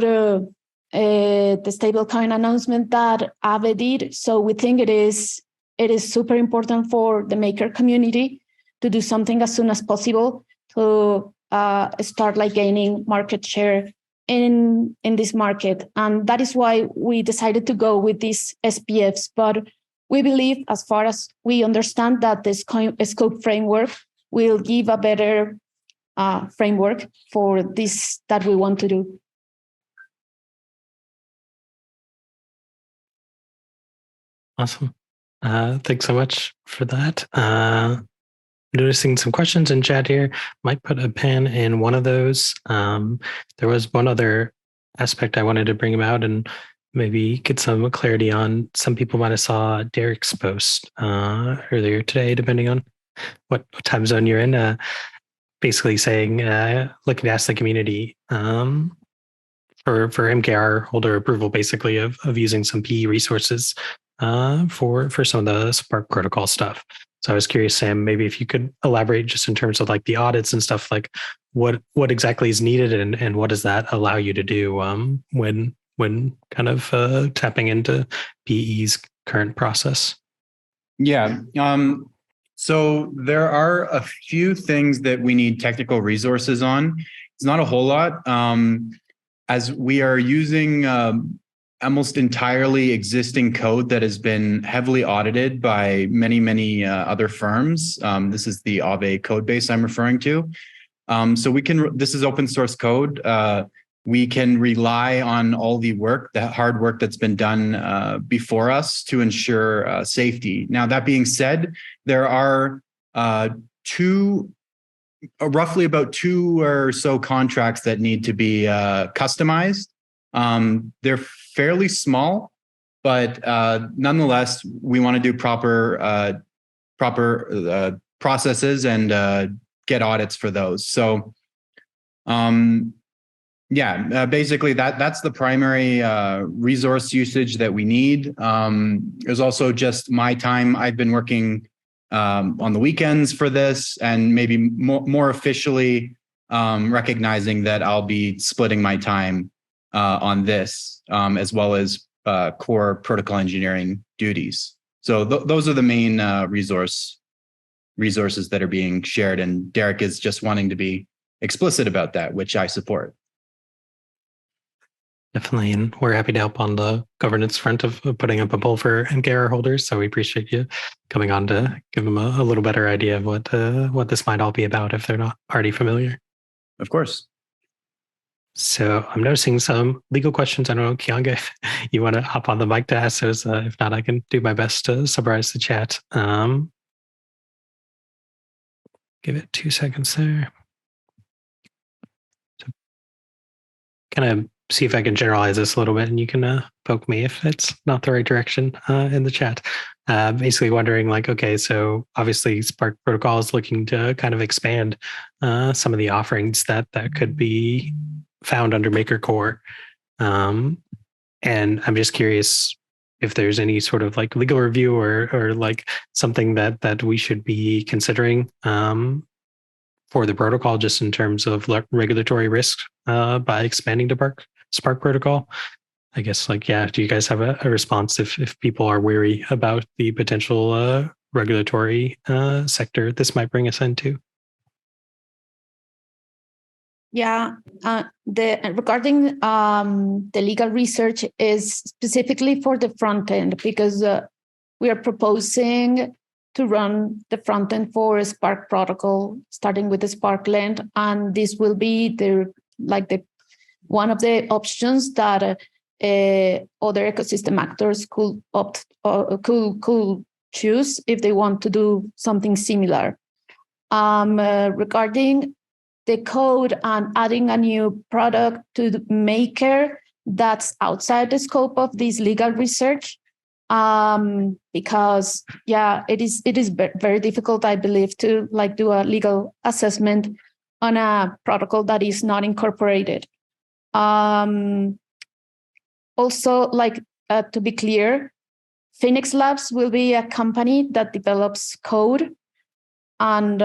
the stablecoin announcement that Aave did. So we think it is super important for the Maker community to do something as soon as possible to start like gaining market share in this market. And that is why we decided to go with these SPFs. But we believe, as far as we understand, that this scope framework will give a better framework for this that we want to do. Awesome. Thanks so much for that. noticing some questions in chat here. Might put a pin in one of those. There was one other aspect I wanted to bring about and maybe get some clarity on. Some people might have saw Derek's post earlier today, depending on what time zone you're in. Basically saying, looking to ask the community for MKR holder approval, basically of using some PE resources for some of the Spark protocol stuff. So I was curious, Sam, maybe if you could elaborate just in terms of like the audits and stuff, like what exactly is needed and what does that allow you to do when kind of tapping into PE's current process? Yeah. So there are a few things that we need technical resources on. It's not a whole lot. As we are using almost entirely existing code that has been heavily audited by many other firms. This is the Aave code base I'm referring to. So we can, this is open source code. We can rely on all the work, the hard work that's been done before us to ensure safety. Now, that being said, there are roughly about 2 or so contracts that need to be customized. They're fairly small, but nonetheless, we want to do proper processes and get audits for those. So, basically that's the primary resource usage that we need. There's also just my time. I've been working on the weekends for this, and maybe more officially recognizing that I'll be splitting my time on this, as well as core protocol engineering duties. So those are the main resources that are being shared, and Derek is just wanting to be explicit about that, which I support. Definitely, and we're happy to help on the governance front of putting up a poll for MKR holders. So we appreciate you coming on to give them a little better idea of what this might all be about if they're not already familiar. Of course. So I'm noticing some legal questions. I don't know, Kianga, if you want to hop on the mic to ask those. If not, I can do my best to summarize the chat. Give it 2 seconds there. So kind of see if I can generalize this a little bit, and you can poke me if it's not the right direction in the chat. Basically wondering, like, okay, so obviously Spark Protocol is looking to kind of expand some of the offerings that could be found under Maker Core. And I'm just curious if there's any sort of like legal review or like something that we should be considering for the protocol, just in terms of regulatory risk by expanding to Spark Protocol. I guess, like, yeah, do you guys have a response if people are weary about the potential regulatory sector this might bring us into? Yeah, regarding the legal research is specifically for the front end, because we are proposing to run the front end for a Spark protocol, starting with the Sparkland, and this will be one of the options that other ecosystem actors could could choose if they want to do something similar. Regarding the code and adding a new product to the Maker, that's outside the scope of this legal research, because it is very difficult, I believe, to do a legal assessment on a protocol that is not incorporated. Also, to be clear, Phoenix Labs will be a company that develops code, and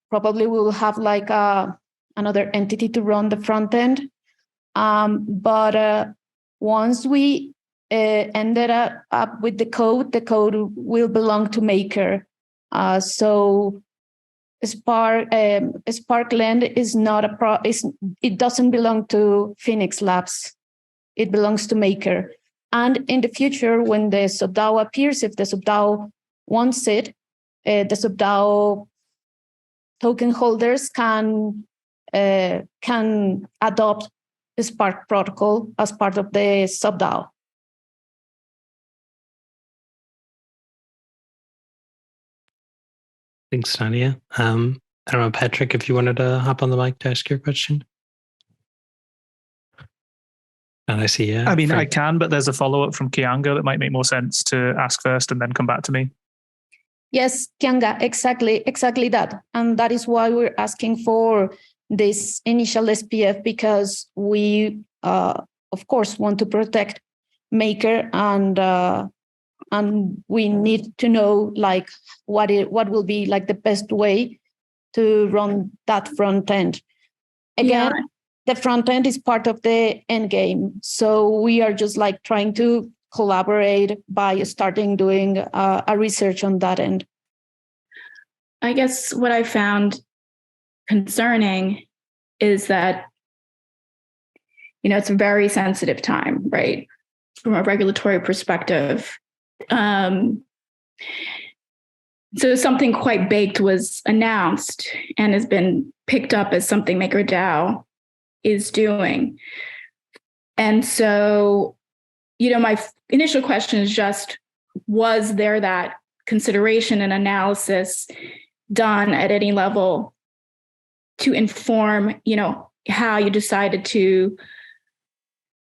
probably we will have another entity to run the front end. But once we ended up with the code will belong to Maker. So Sparkland is not it doesn't belong to Phoenix Labs. It belongs to Maker. And in the future, when the subDAO appears, if the subDAO wants it, the subDAO token holders can adopt the Spark protocol as part of the subDAO. Thanks, Nadia. I don't know, Patrick, if you wanted to hop on the mic to ask your question. And I see, I mean, Frank. I can, but there's a follow-up from Kianga that might make more sense to ask first and then come back to me. Yes, Kianga, exactly that. And that is why we're asking for this initial SPF, because we, of course, want to protect Maker, and we need to know like what will be like the best way to run that front end. Again, the front end is part of the end game, so we are just like trying to collaborate by starting doing a research on that end. I guess what I found concerning is that, it's a very sensitive time, right? From a regulatory perspective. So something quite baked was announced and has been picked up as something MakerDAO is doing. And so, my initial question is just, was there that consideration and analysis done at any level to inform, how you decided to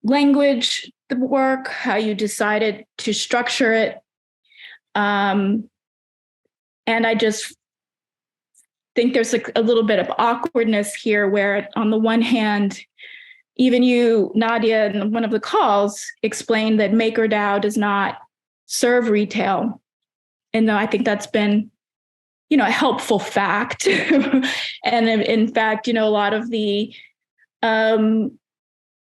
language the work, how you decided to structure it? And I just think there's a little bit of awkwardness here where, on the one hand, even you, Nadia, in one of the calls explained that MakerDAO does not serve retail. And though I think that's been, a helpful fact. And in fact, a lot of the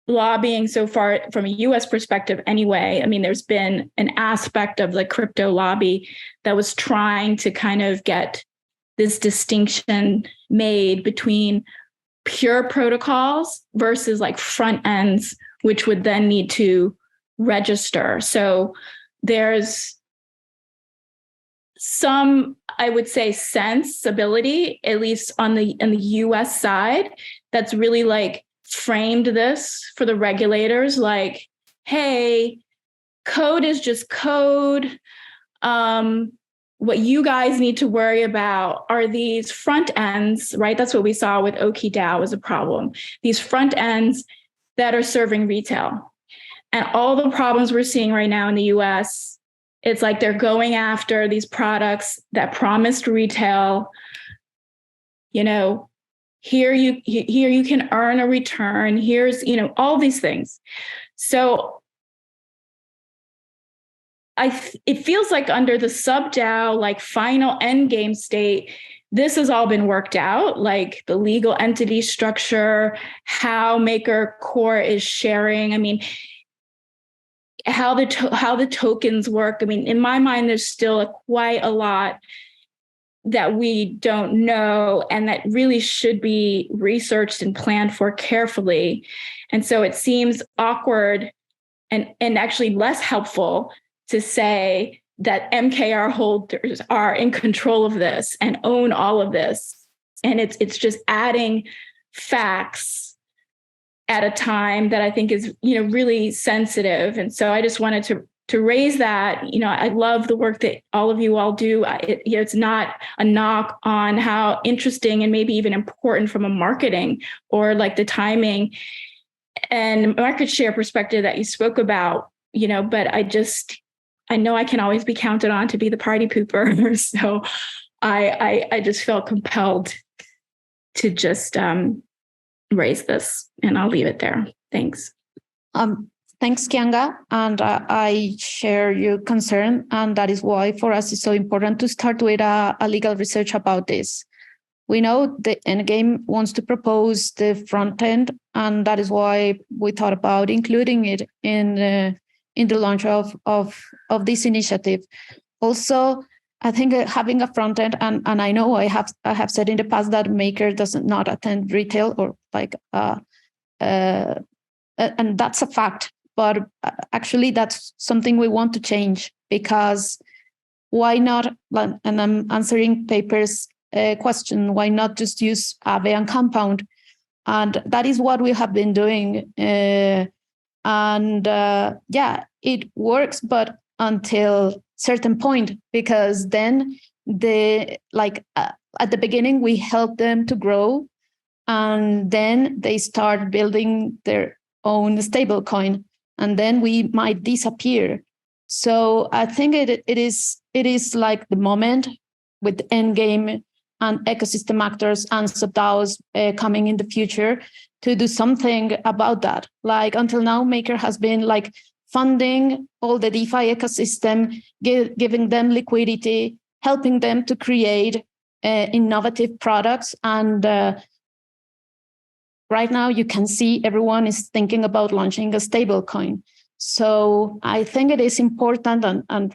lobbying so far from a US perspective anyway, there's been an aspect of the crypto lobby that was trying to kind of get this distinction made between pure protocols versus like front ends, which would then need to register. So there's some, I would say, sensibility, at least on the US side, that's really like framed this for the regulators like, hey, code is just code. What you guys need to worry about are these front ends, right? That's what we saw with OkiDAO as a problem. These front ends that are serving retail. And all the problems we're seeing right now in the US, it's like they're going after these products that promised retail, here you can earn a return. Here's, all these things. So it feels like under the sub-DAO, like final end game state, this has all been worked out, like the legal entity structure, how Maker Core is sharing. How the tokens work. In my mind, there's still quite a lot that we don't know and that really should be researched and planned for carefully. And so it seems awkward and actually less helpful to say that MKR holders are in control of this and own all of this. And it's just adding facts at a time that I think is, really sensitive. And so I just wanted to raise that. I love the work that all of you all do. It's not a knock on how interesting and maybe even important from a marketing or like the timing and market share perspective that you spoke about, but I know I can always be counted on to be the party pooper. So I just felt compelled to just raise this, and I'll leave it there. Thanks. Thanks, Kianga. And I share your concern. And that is why for us it's so important to start with a legal research about this. We know the endgame wants to propose the front end, and that is why we thought about including it in the launch of this initiative. Also, I think having a front end, and I know I have said in the past that Maker does not attend retail or like, and that's a fact. But actually, that's something we want to change, because why not? And I'm answering Paper's question. Why not just use Aave and Compound? And that is what we have been doing. Yeah, it works, but until certain point, because then at the beginning we help them to grow, and then they start building their own stable coin, and then we might disappear. So I think it is like the moment with endgame and ecosystem actors and sub-DAOs coming in the future to do something about that. Like until now, Maker has been like funding all the DeFi ecosystem, giving them liquidity, helping them to create innovative products. And right now you can see everyone is thinking about launching a stable coin. So I think it is important and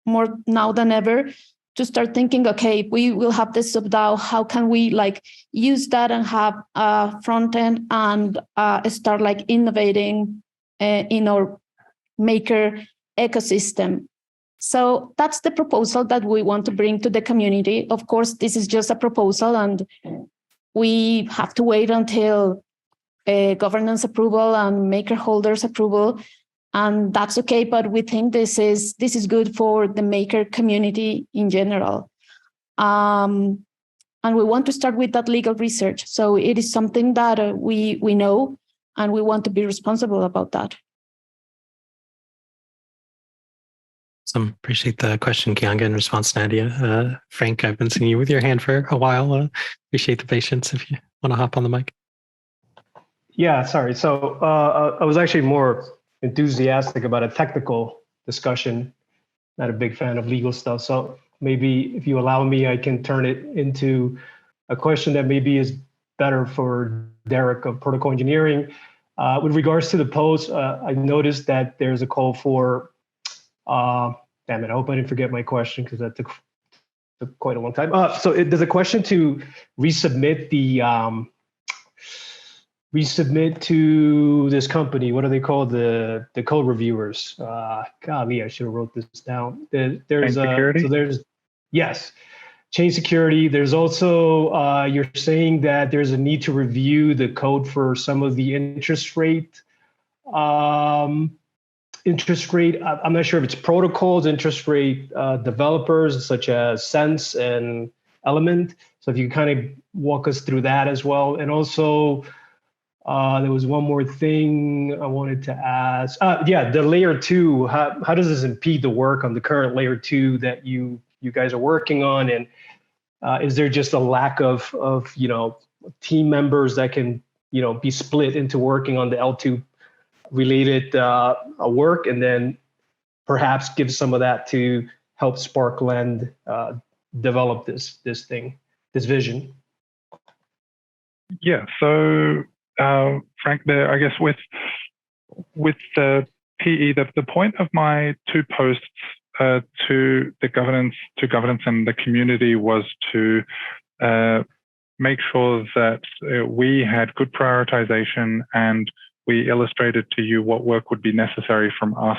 more now than ever to start thinking, okay, we will have this sub-DAO, how can we like use that and have a front end and start like innovating in our Maker ecosystem. So that's the proposal that we want to bring to the community. Of course, this is just a proposal and we have to wait until governance approval and Maker holders approval. And that's okay, but we think this is good for the Maker community in general. And we want to start with that legal research. So it is something that we know, and we want to be responsible about that. Awesome. Appreciate the question, Kianga, in response to Nadia. Frank, I've been seeing you with your hand for a while. Appreciate the patience if you want to hop on the mic. Yeah, sorry. So I was actually more enthusiastic about a technical discussion, not a big fan of legal stuff. So maybe if you allow me, I can turn it into a question that maybe is better for Derek of Protocol Engineering. With regards to the post, I noticed that there's a call for, damn it, I hope I didn't forget my question because that took quite a long time. So there's a question to resubmit to this company. What are they called? The code reviewers. Golly, I should have wrote this down. There's security? So there's, yes, chain security. There's also, you're saying that there's a need to review the code for some of the interest rate. I'm not sure if it's protocols, interest rate developers such as Sense and Element. So if you kind of walk us through that as well. And also, there was one more thing I wanted to ask. Yeah, the layer 2. How does this impede the work on the current layer 2 that you guys are working on? And is there just a lack of team members that can be split into working on the L2 related work, and then perhaps give some of that to help Sparkland develop this vision? Yeah. So Frank, there, I guess with the PE, the point of my two posts to governance and the community was to make sure that we had good prioritization, and we illustrated to you what work would be necessary from us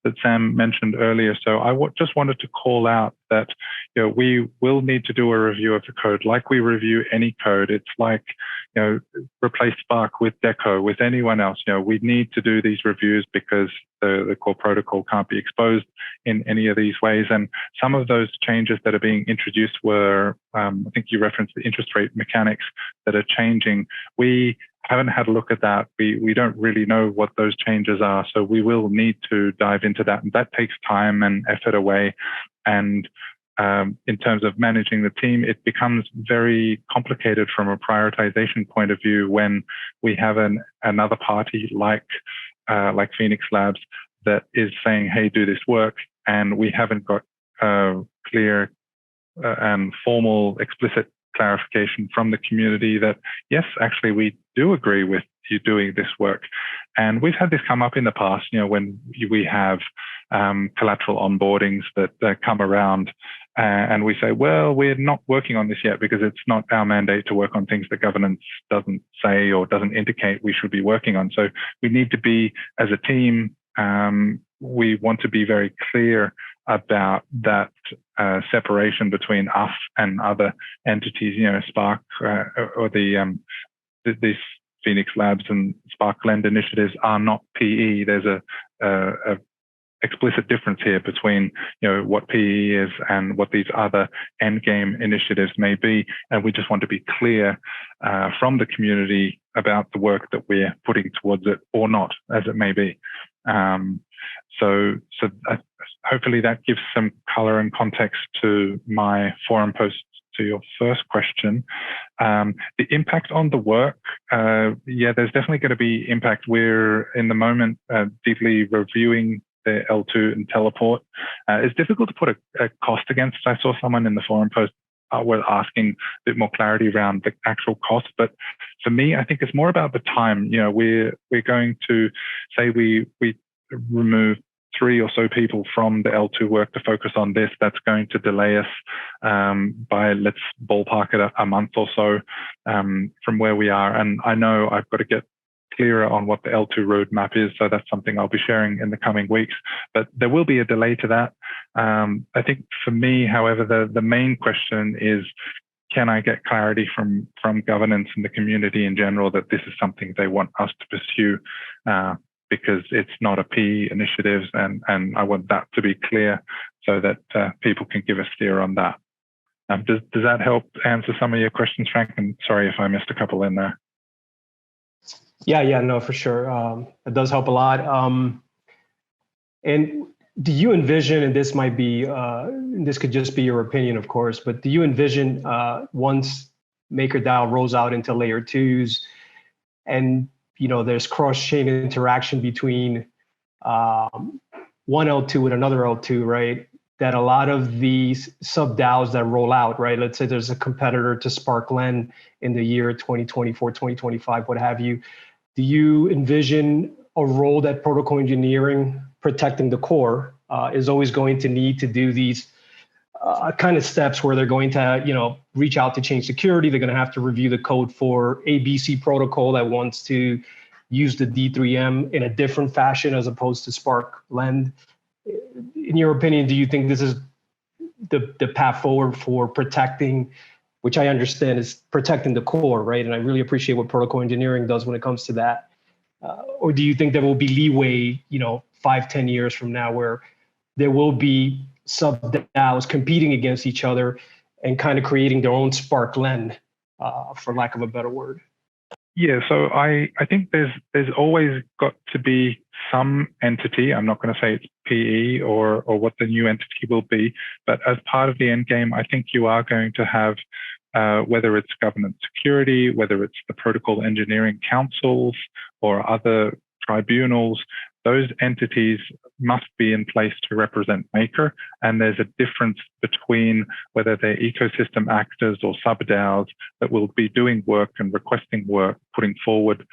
that Sam mentioned earlier. So I just wanted to call out that we will need to do a review of the code like we review any code. It's like replace Spark with Deco, with anyone else. We need to do these reviews because the core protocol can't be exposed in any of these ways. And some of those changes that are being introduced were, I think you referenced the interest rate mechanics that are changing. We haven't had a look at that. We don't really know what those changes are. So we will need to dive into that. And that takes time and effort away. And in terms of managing the team, it becomes very complicated from a prioritization point of view when we have another party like Phoenix Labs that is saying, hey, do this work. And we haven't got clear and formal, explicit clarification from the community that, yes, actually, we do agree with you doing this work. And we've had this come up in the past, when we have collateral onboardings that come around and we say, well, we're not working on this yet because it's not our mandate to work on things that governance doesn't say or doesn't indicate we should be working on. So we need to be, as a team, we want to be very clear about that separation between us and other entities, Spark or these Phoenix Labs and Sparkland initiatives are not PE. There's a explicit difference here between what PE is and what these other endgame initiatives may be, and we just want to be clear from the community about the work that we're putting towards it, or not, as it may be. So hopefully that gives some color and context to my forum post to your first question. The impact on the work, there's definitely going to be impact. We're in the moment deeply reviewing the L2 and teleport. It's difficult to put a cost against. I saw someone in the forum post was asking a bit more clarity around the actual cost, but for me, I think it's more about the time. We're going to say we remove 3 or so people from the L2 work to focus on this. That's going to delay us by, let's ballpark it, a month or so from where we are. And I know I've got to get clearer on what the L2 roadmap is. So that's something I'll be sharing in the coming weeks. But there will be a delay to that. I think for me, however, the main question is, can I get clarity from governance and the community in general that this is something they want us to pursue? Because it's not a PE initiative, and I want that to be clear so that people can give a steer on that. Does that help answer some of your questions, Frank? And sorry if I missed a couple in there. Yeah, no, for sure. It does help a lot. And do you envision, and this might be, this could just be your opinion, of course, but do you envision once MakerDAO rolls out into layer 2s and there's cross-chain interaction between one L2 and another L2, right? That a lot of these sub-DAOs that roll out, right? Let's say there's a competitor to Sparklen in the year 2024, 2025, what have you. Do you envision a role that protocol engineering, protecting the core, is always going to need to do these kind of steps where they're going to, reach out to change security? They're going to have to review the code for ABC protocol that wants to use the D3M in a different fashion as opposed to Sparklen. In your opinion, do you think this is the path forward for protecting, which I understand is protecting the core, right? And I really appreciate what protocol engineering does when it comes to that. Or do you think there will be leeway, 5-10 years from now, where there will be sub-DAOs competing against each other and kind of creating their own Sparklen, for lack of a better word? Yeah, so I think there's always got to be some entity. I'm not going to say it's PE or what the new entity will be, but as part of the end game, I think you are going to have, whether it's governance security, whether it's the protocol engineering councils or other tribunals, those entities must be in place to represent Maker. And there's a difference between whether they're ecosystem actors or sub-DAOs that will be doing work and requesting work, putting forward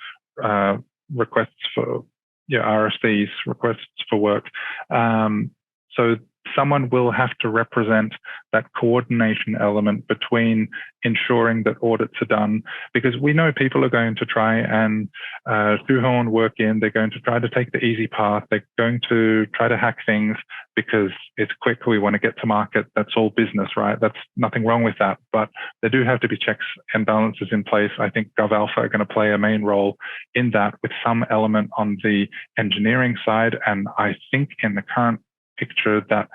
requests for RFCs, requests for work. So someone will have to represent that coordination element between ensuring that audits are done, because we know people are going to try and shoehorn work in. They're going to try to take the easy path. They're going to try to hack things because it's quick. We want to get to market. That's all business, right? That's nothing wrong with that. But there do have to be checks and balances in place. I think GovAlpha are going to play a main role in that, with some element on the engineering side. And I think in the current picture, that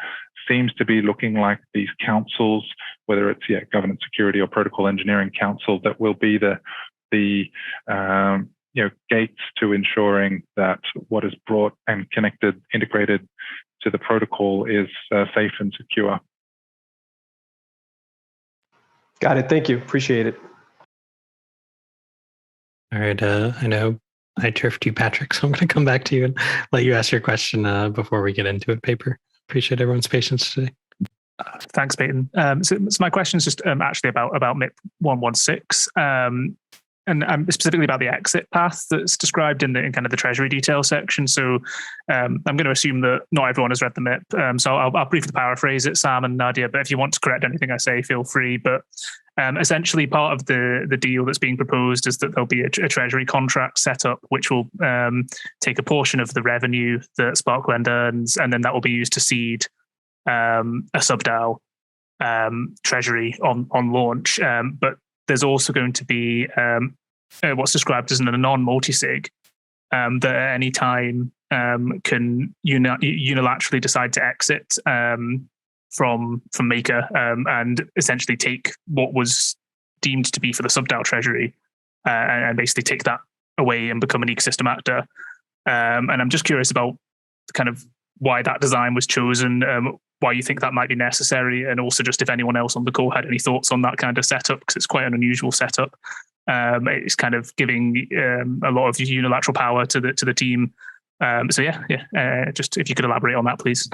seems to be looking like these councils, whether it's governance security or protocol engineering council, that will be the gates to ensuring that what is brought and connected, integrated to the protocol is safe and secure. Got it. Thank you. Appreciate it. All right. I know I turfed you, Patrick, so I'm going to come back to you and let you ask your question before we get into it, Paper. Appreciate everyone's patience today. Thanks, Peyton. So my question is just actually about MIP 116, and specifically about the exit path that's described in kind of the Treasury detail section. So I'm going to assume that not everyone has read the MIP. So I'll briefly paraphrase it, Sam and Nadia, but if you want to correct anything I say, feel free. But essentially part of the deal that's being proposed is that there'll be a Treasury contract set up, which will take a portion of the revenue that Sparklen earns, and then that will be used to seed a sub-DAO Treasury on launch. But there's also going to be what's described as a non-multisig, that at any time can unilaterally decide to exit from Maker and essentially take what was deemed to be for the sub-DAO treasury and basically take that away and become an ecosystem actor. And I'm just curious about kind of why that design was chosen, why you think that might be necessary, and also just if anyone else on the call had any thoughts on that kind of setup, because it's quite an unusual setup. It's kind of giving a lot of unilateral power to the team. So just if you could elaborate on that, please.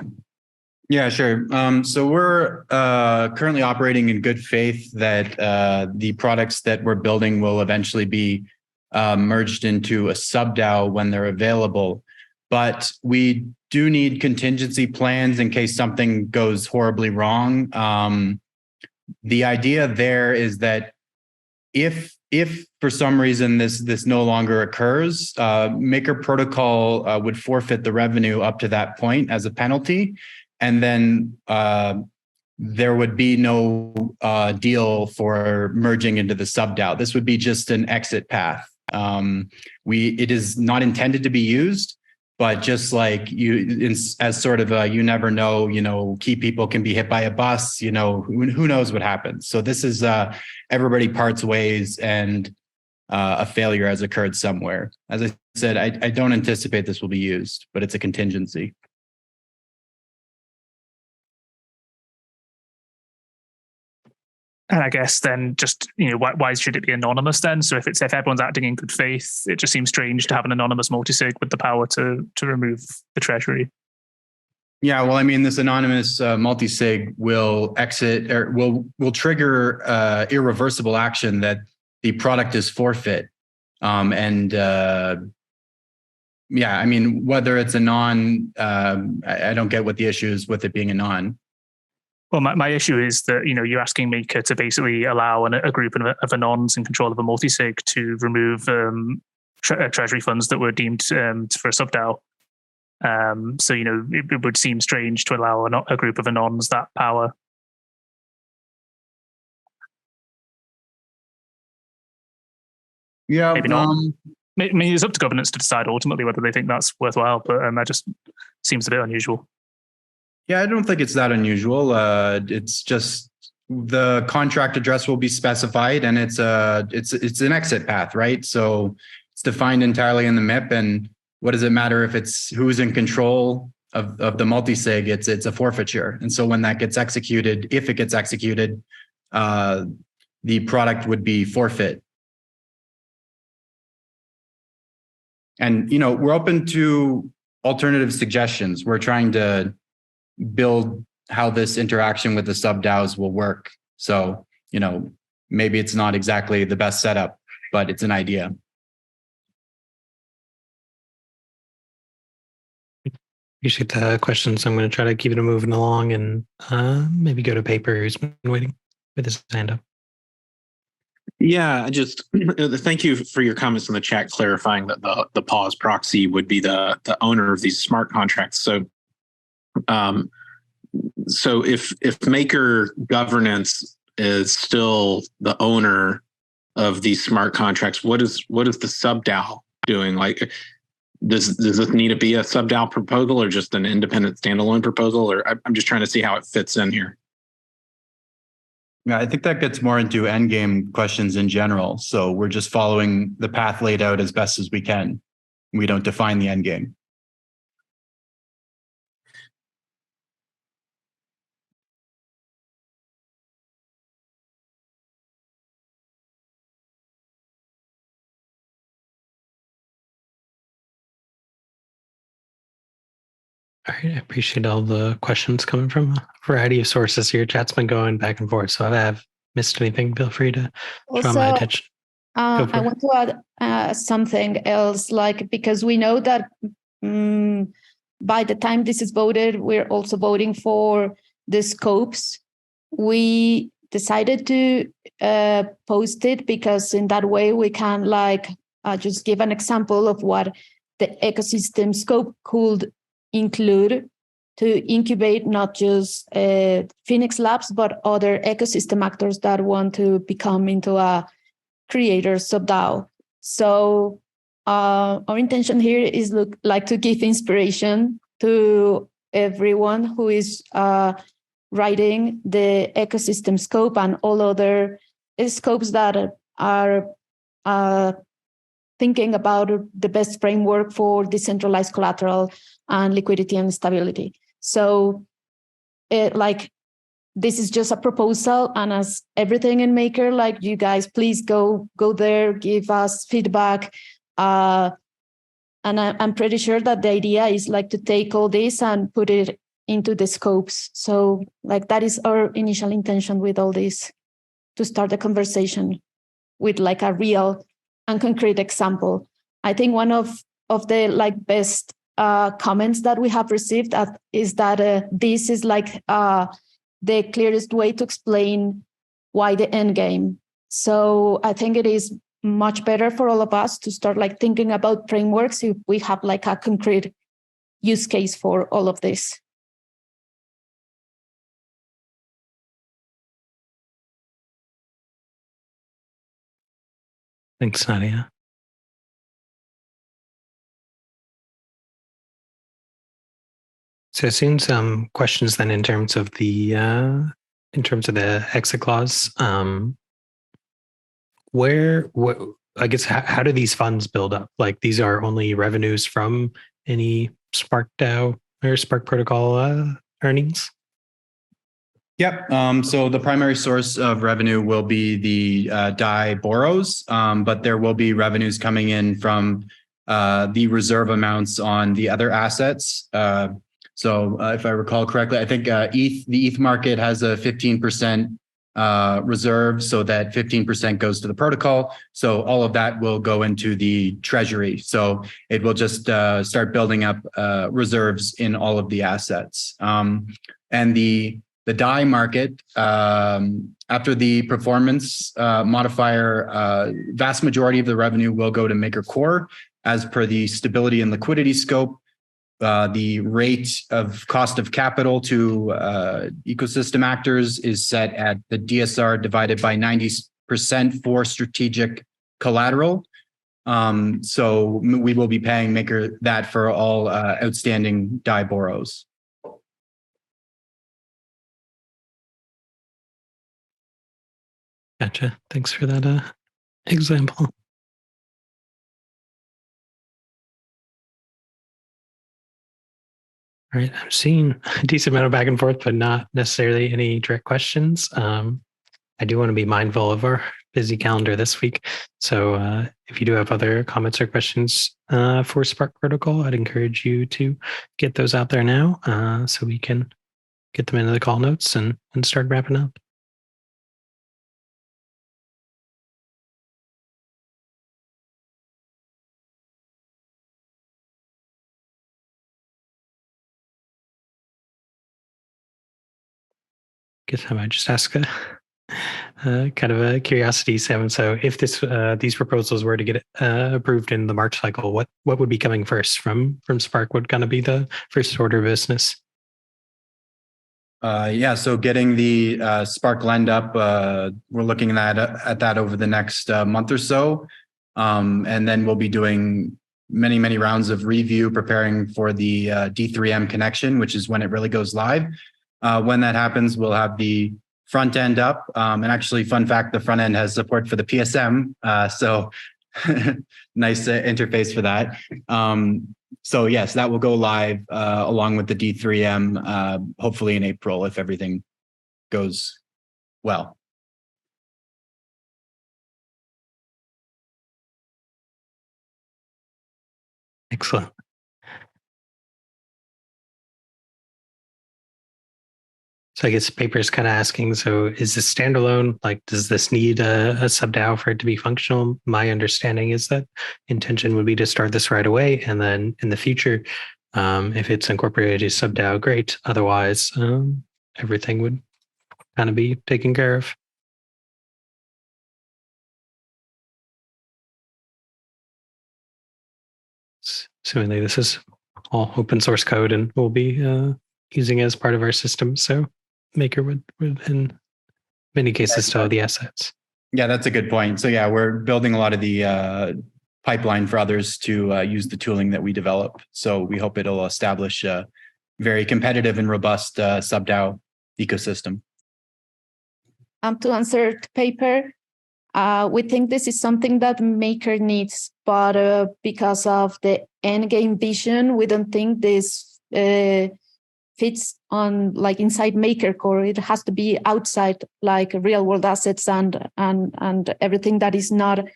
Yeah, sure. So we're currently operating in good faith that the products that we're building will eventually be merged into a sub-DAO when they're available. But we do need contingency plans in case something goes horribly wrong. The idea there is that if for some reason this no longer occurs, Maker Protocol would forfeit the revenue up to that point as a penalty. And then there would be no deal for merging into the sub-DAO. This would be just an exit path. It is not intended to be used, but just like as sort of a, you never know, key people can be hit by a bus, who knows what happens. So this is everybody parts ways and a failure has occurred somewhere. As I said, I don't anticipate this will be used, but it's a contingency. And I guess then just, why should it be anonymous then? So if everyone's acting in good faith, it just seems strange to have an anonymous multisig with the power to remove the treasury. Yeah, well, I mean, this anonymous multisig will exit or will trigger irreversible action that the product is forfeit. Yeah, I mean, whether it's a non, I don't get what the issue is with it being a non. Well, my issue is that, you're asking Maker to basically allow a group of anons in control of a multisig to remove treasury funds that were deemed for a sub-DAO. So, it would seem strange to allow a group of anons that power. Yeah, maybe not. I mean, it's up to governance to decide ultimately whether they think that's worthwhile, but that just seems a bit unusual. Yeah, I don't think it's that unusual. It's just the contract address will be specified, and it's an exit path, right? So it's defined entirely in the MIP. And what does it matter if it's who's in control of the multisig? It's a forfeiture. And so when that gets executed, if it gets executed, the product would be forfeit. And we're open to alternative suggestions. We're trying to build how this interaction with the sub-DAOs will work. So, maybe it's not exactly the best setup, but it's an idea. Appreciate the questions. I'm going to try to keep it moving along and maybe go to Paper, who's been waiting with his hand up. Yeah, just thank you for your comments in the chat clarifying that the pause proxy would be the owner of these smart contracts. So if Maker governance is still the owner of these smart contracts, what is the sub-DAO doing? Like, does this need to be a sub-DAO proposal or just an independent standalone proposal? Or I'm just trying to see how it fits in here. Yeah, I think that gets more into endgame questions in general. So we're just following the path laid out as best as we can. We don't define the endgame. All right, I appreciate all the questions coming from a variety of sources here. Chat's been going back and forth, so if I have missed anything, feel free to draw my attention. I want to add something else, because we know that by the time this is voted, we're also voting for the scopes. We decided to post it because in that way we can just give an example of what the ecosystem scope could include to incubate not just Phoenix Labs, but other ecosystem actors that want to become into a creator sub-DAO. So our intention here is to give inspiration to everyone who is writing the ecosystem scope and all other scopes that are thinking about the best framework for decentralized collateral and liquidity and stability. So this is just a proposal, and as everything in Maker, you guys, please go there, give us feedback. And I'm pretty sure that the idea is to take all this and put it into the scopes. So that is our initial intention with all this, to start a conversation with a real and concrete example. I think one of the best comments that we have received is that this is the clearest way to explain why the end game. So I think it is much better for all of us to start thinking about frameworks if we have a concrete use case for all of this. Thanks, Nadia. So seeing some questions then in terms of the exit clause. How do these funds build up? These are only revenues from any Spark DAO or Spark Protocol earnings? Yep. So the primary source of revenue will be the DAI borrows, but there will be revenues coming in from the reserve amounts on the other assets. So if I recall correctly, I think the ETH market has a 15% reserve, so that 15% goes to the protocol. So all of that will go into the treasury. So it will just start building up reserves in all of the assets. And the DAI market, after the performance modifier, vast majority of the revenue will go to Maker Core as per the stability and liquidity scope. The rate of cost of capital to ecosystem actors is set at the DSR divided by 90% for strategic collateral. So we will be paying Maker that for all outstanding DAI borrows. Gotcha. Thanks for that example. All right, I'm seeing a decent amount of back and forth, but not necessarily any direct questions. I do want to be mindful of our busy calendar this week. So if you do have other comments or questions for Spark Protocol, I'd encourage you to get those out there now so we can get them into the call notes and start wrapping up. Guess I might just ask a kind of a curiosity, Sam. So if these proposals were to get approved in the March cycle, what would be coming first from Spark? What kind of be the first order of business? So getting the Spark lend up, we're looking at that over the next month or so. And then we'll be doing many rounds of review, preparing for the D3M connection, which is when it really goes live. When that happens, we'll have the front end up. And actually, fun fact, the front end has support for the PSM. So nice interface for that. So yes, that will go live along with the D3M, hopefully in April, if everything goes well. Excellent. So I guess Paper is kind of asking, so is this standalone? Does this need a sub-DAO for it to be functional? My understanding is that intention would be to start this right away. And then in the future, if it's incorporated as sub-DAO, great. Otherwise, everything would kind of be taken care of. Assumingly, this is all open source code and we'll be using it as part of our system. So Maker would in many cases still have the assets. Yeah, that's a good point. So yeah, we're building a lot of the pipeline for others to use the tooling that we develop. So we hope it'll establish a very competitive and robust sub-DAO ecosystem. To answer the paper, we think this is something that Maker needs, but because of the end game vision, we don't think this fits on like inside Maker core. It has to be outside, like real world assets and everything that is not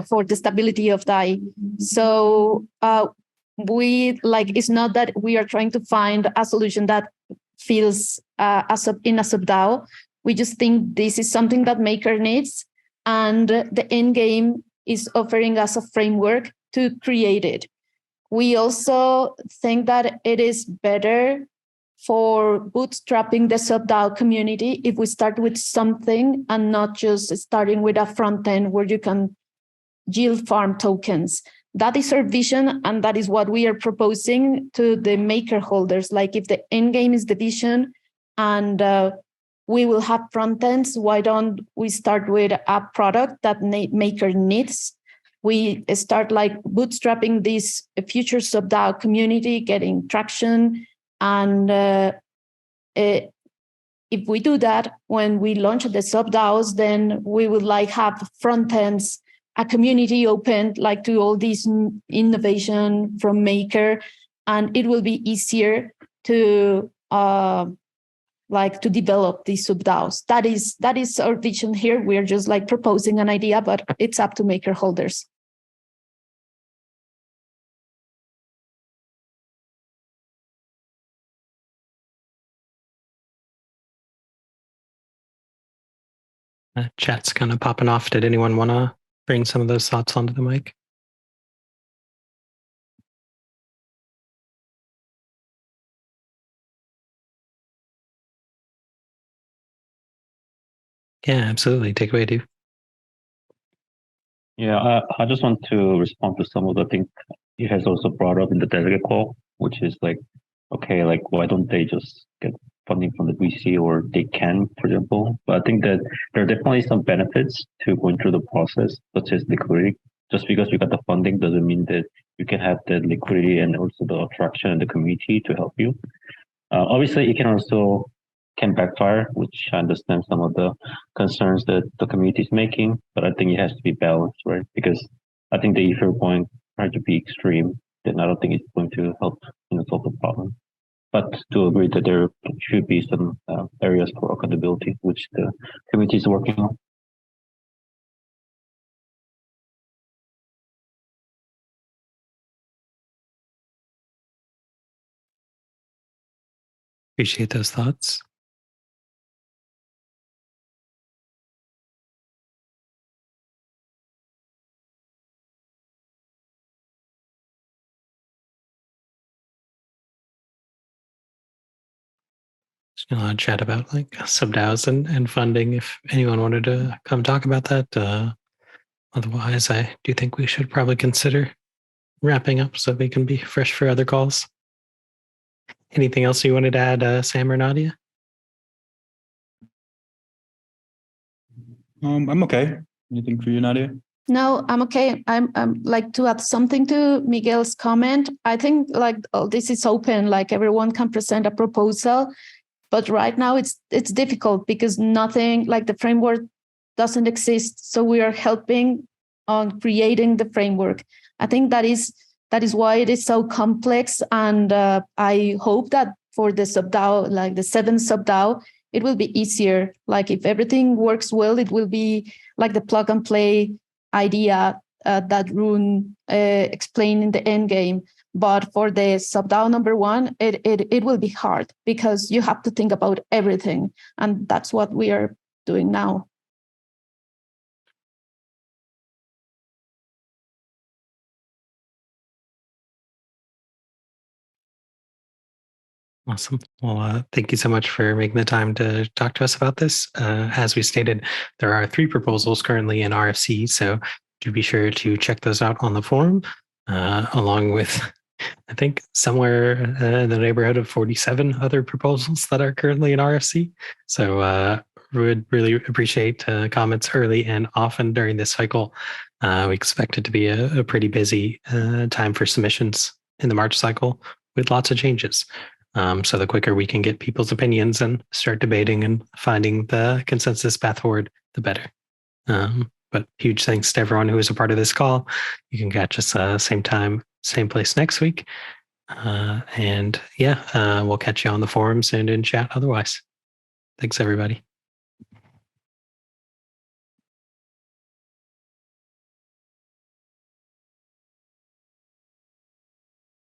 for the stability of DAI. So we like, it's not that we are trying to find a solution that feels in a sub-DAO. We just think this is something that Maker needs, and the end game is offering us a framework to create it. We also think that it is better for bootstrapping the sub-DAO community if we start with something and not just starting with a front end where you can yield farm tokens. That is our vision, and that is what we are proposing to the Maker holders. Like, if the end game is the vision and we will have front ends, why don't we start with a product that Maker needs? We start like bootstrapping this future sub-DAO community, getting traction. And if we do that, when we launch the sub-DAOs, then we would like have front ends, a community open like to all this innovation from Maker, and it will be easier to develop these sub-DAOs. That is our vision here. We're just like proposing an idea, but it's up to Maker holders. Chat's kind of popping off. Did anyone want to bring some of those thoughts onto the mic? Yeah, absolutely. Take away, dude. Yeah, I just want to respond to some of the things you guys also brought up in the delegate call, which is like, okay, like why don't they just get funding from the VC, or they can, for example. But I think that there are definitely some benefits to going through the process, such as liquidity. Just because you got the funding doesn't mean that you can have the liquidity and also the attraction and the community to help you. Obviously, it can backfire, which I understand some of the concerns that the community is making, but I think it has to be balanced, right? Because I think that if you're going trying to be extreme, then I don't think it's going to help solve the problem. But to agree that there should be some areas for accountability, which the community is working on. Appreciate those thoughts. Just gonna chat about like sub-DAOs and funding if anyone wanted to come talk about that. Otherwise, I do think we should probably consider wrapping up so we can be fresh for other calls. Anything else you wanted to add, Sam or Nadia? I'm okay. Anything for you, Nadia? No, I'm okay. I'm like to add something to Miguel's comment. I think like this is open, like everyone can present a proposal, but right now it's difficult because nothing like the framework doesn't exist. So we are helping on creating the framework. I think that is why it is so complex. And I hope that for the sub-DAO, like the 7th sub-DAO, it will be easier. Like if everything works well, it will be like the plug and play idea that Rune explained in the end game. But for the sub-DAO number 1, it will be hard because you have to think about everything. And that's what we are doing now. Awesome. Well, thank you so much for making the time to talk to us about this. As we stated, there are 3 proposals currently in RFC, so do be sure to check those out on the forum, along with, I think, somewhere in the neighborhood of 47 other proposals that are currently in RFC. So would really appreciate comments early and often during this cycle. We expect it to be a pretty busy time for submissions in the March cycle with lots of changes. So the quicker we can get people's opinions and start debating and finding the consensus path forward, the better. But huge thanks to everyone who was a part of this call. You can catch us same time, same place next week. And we'll catch you on the forums and in chat otherwise. Thanks, everybody.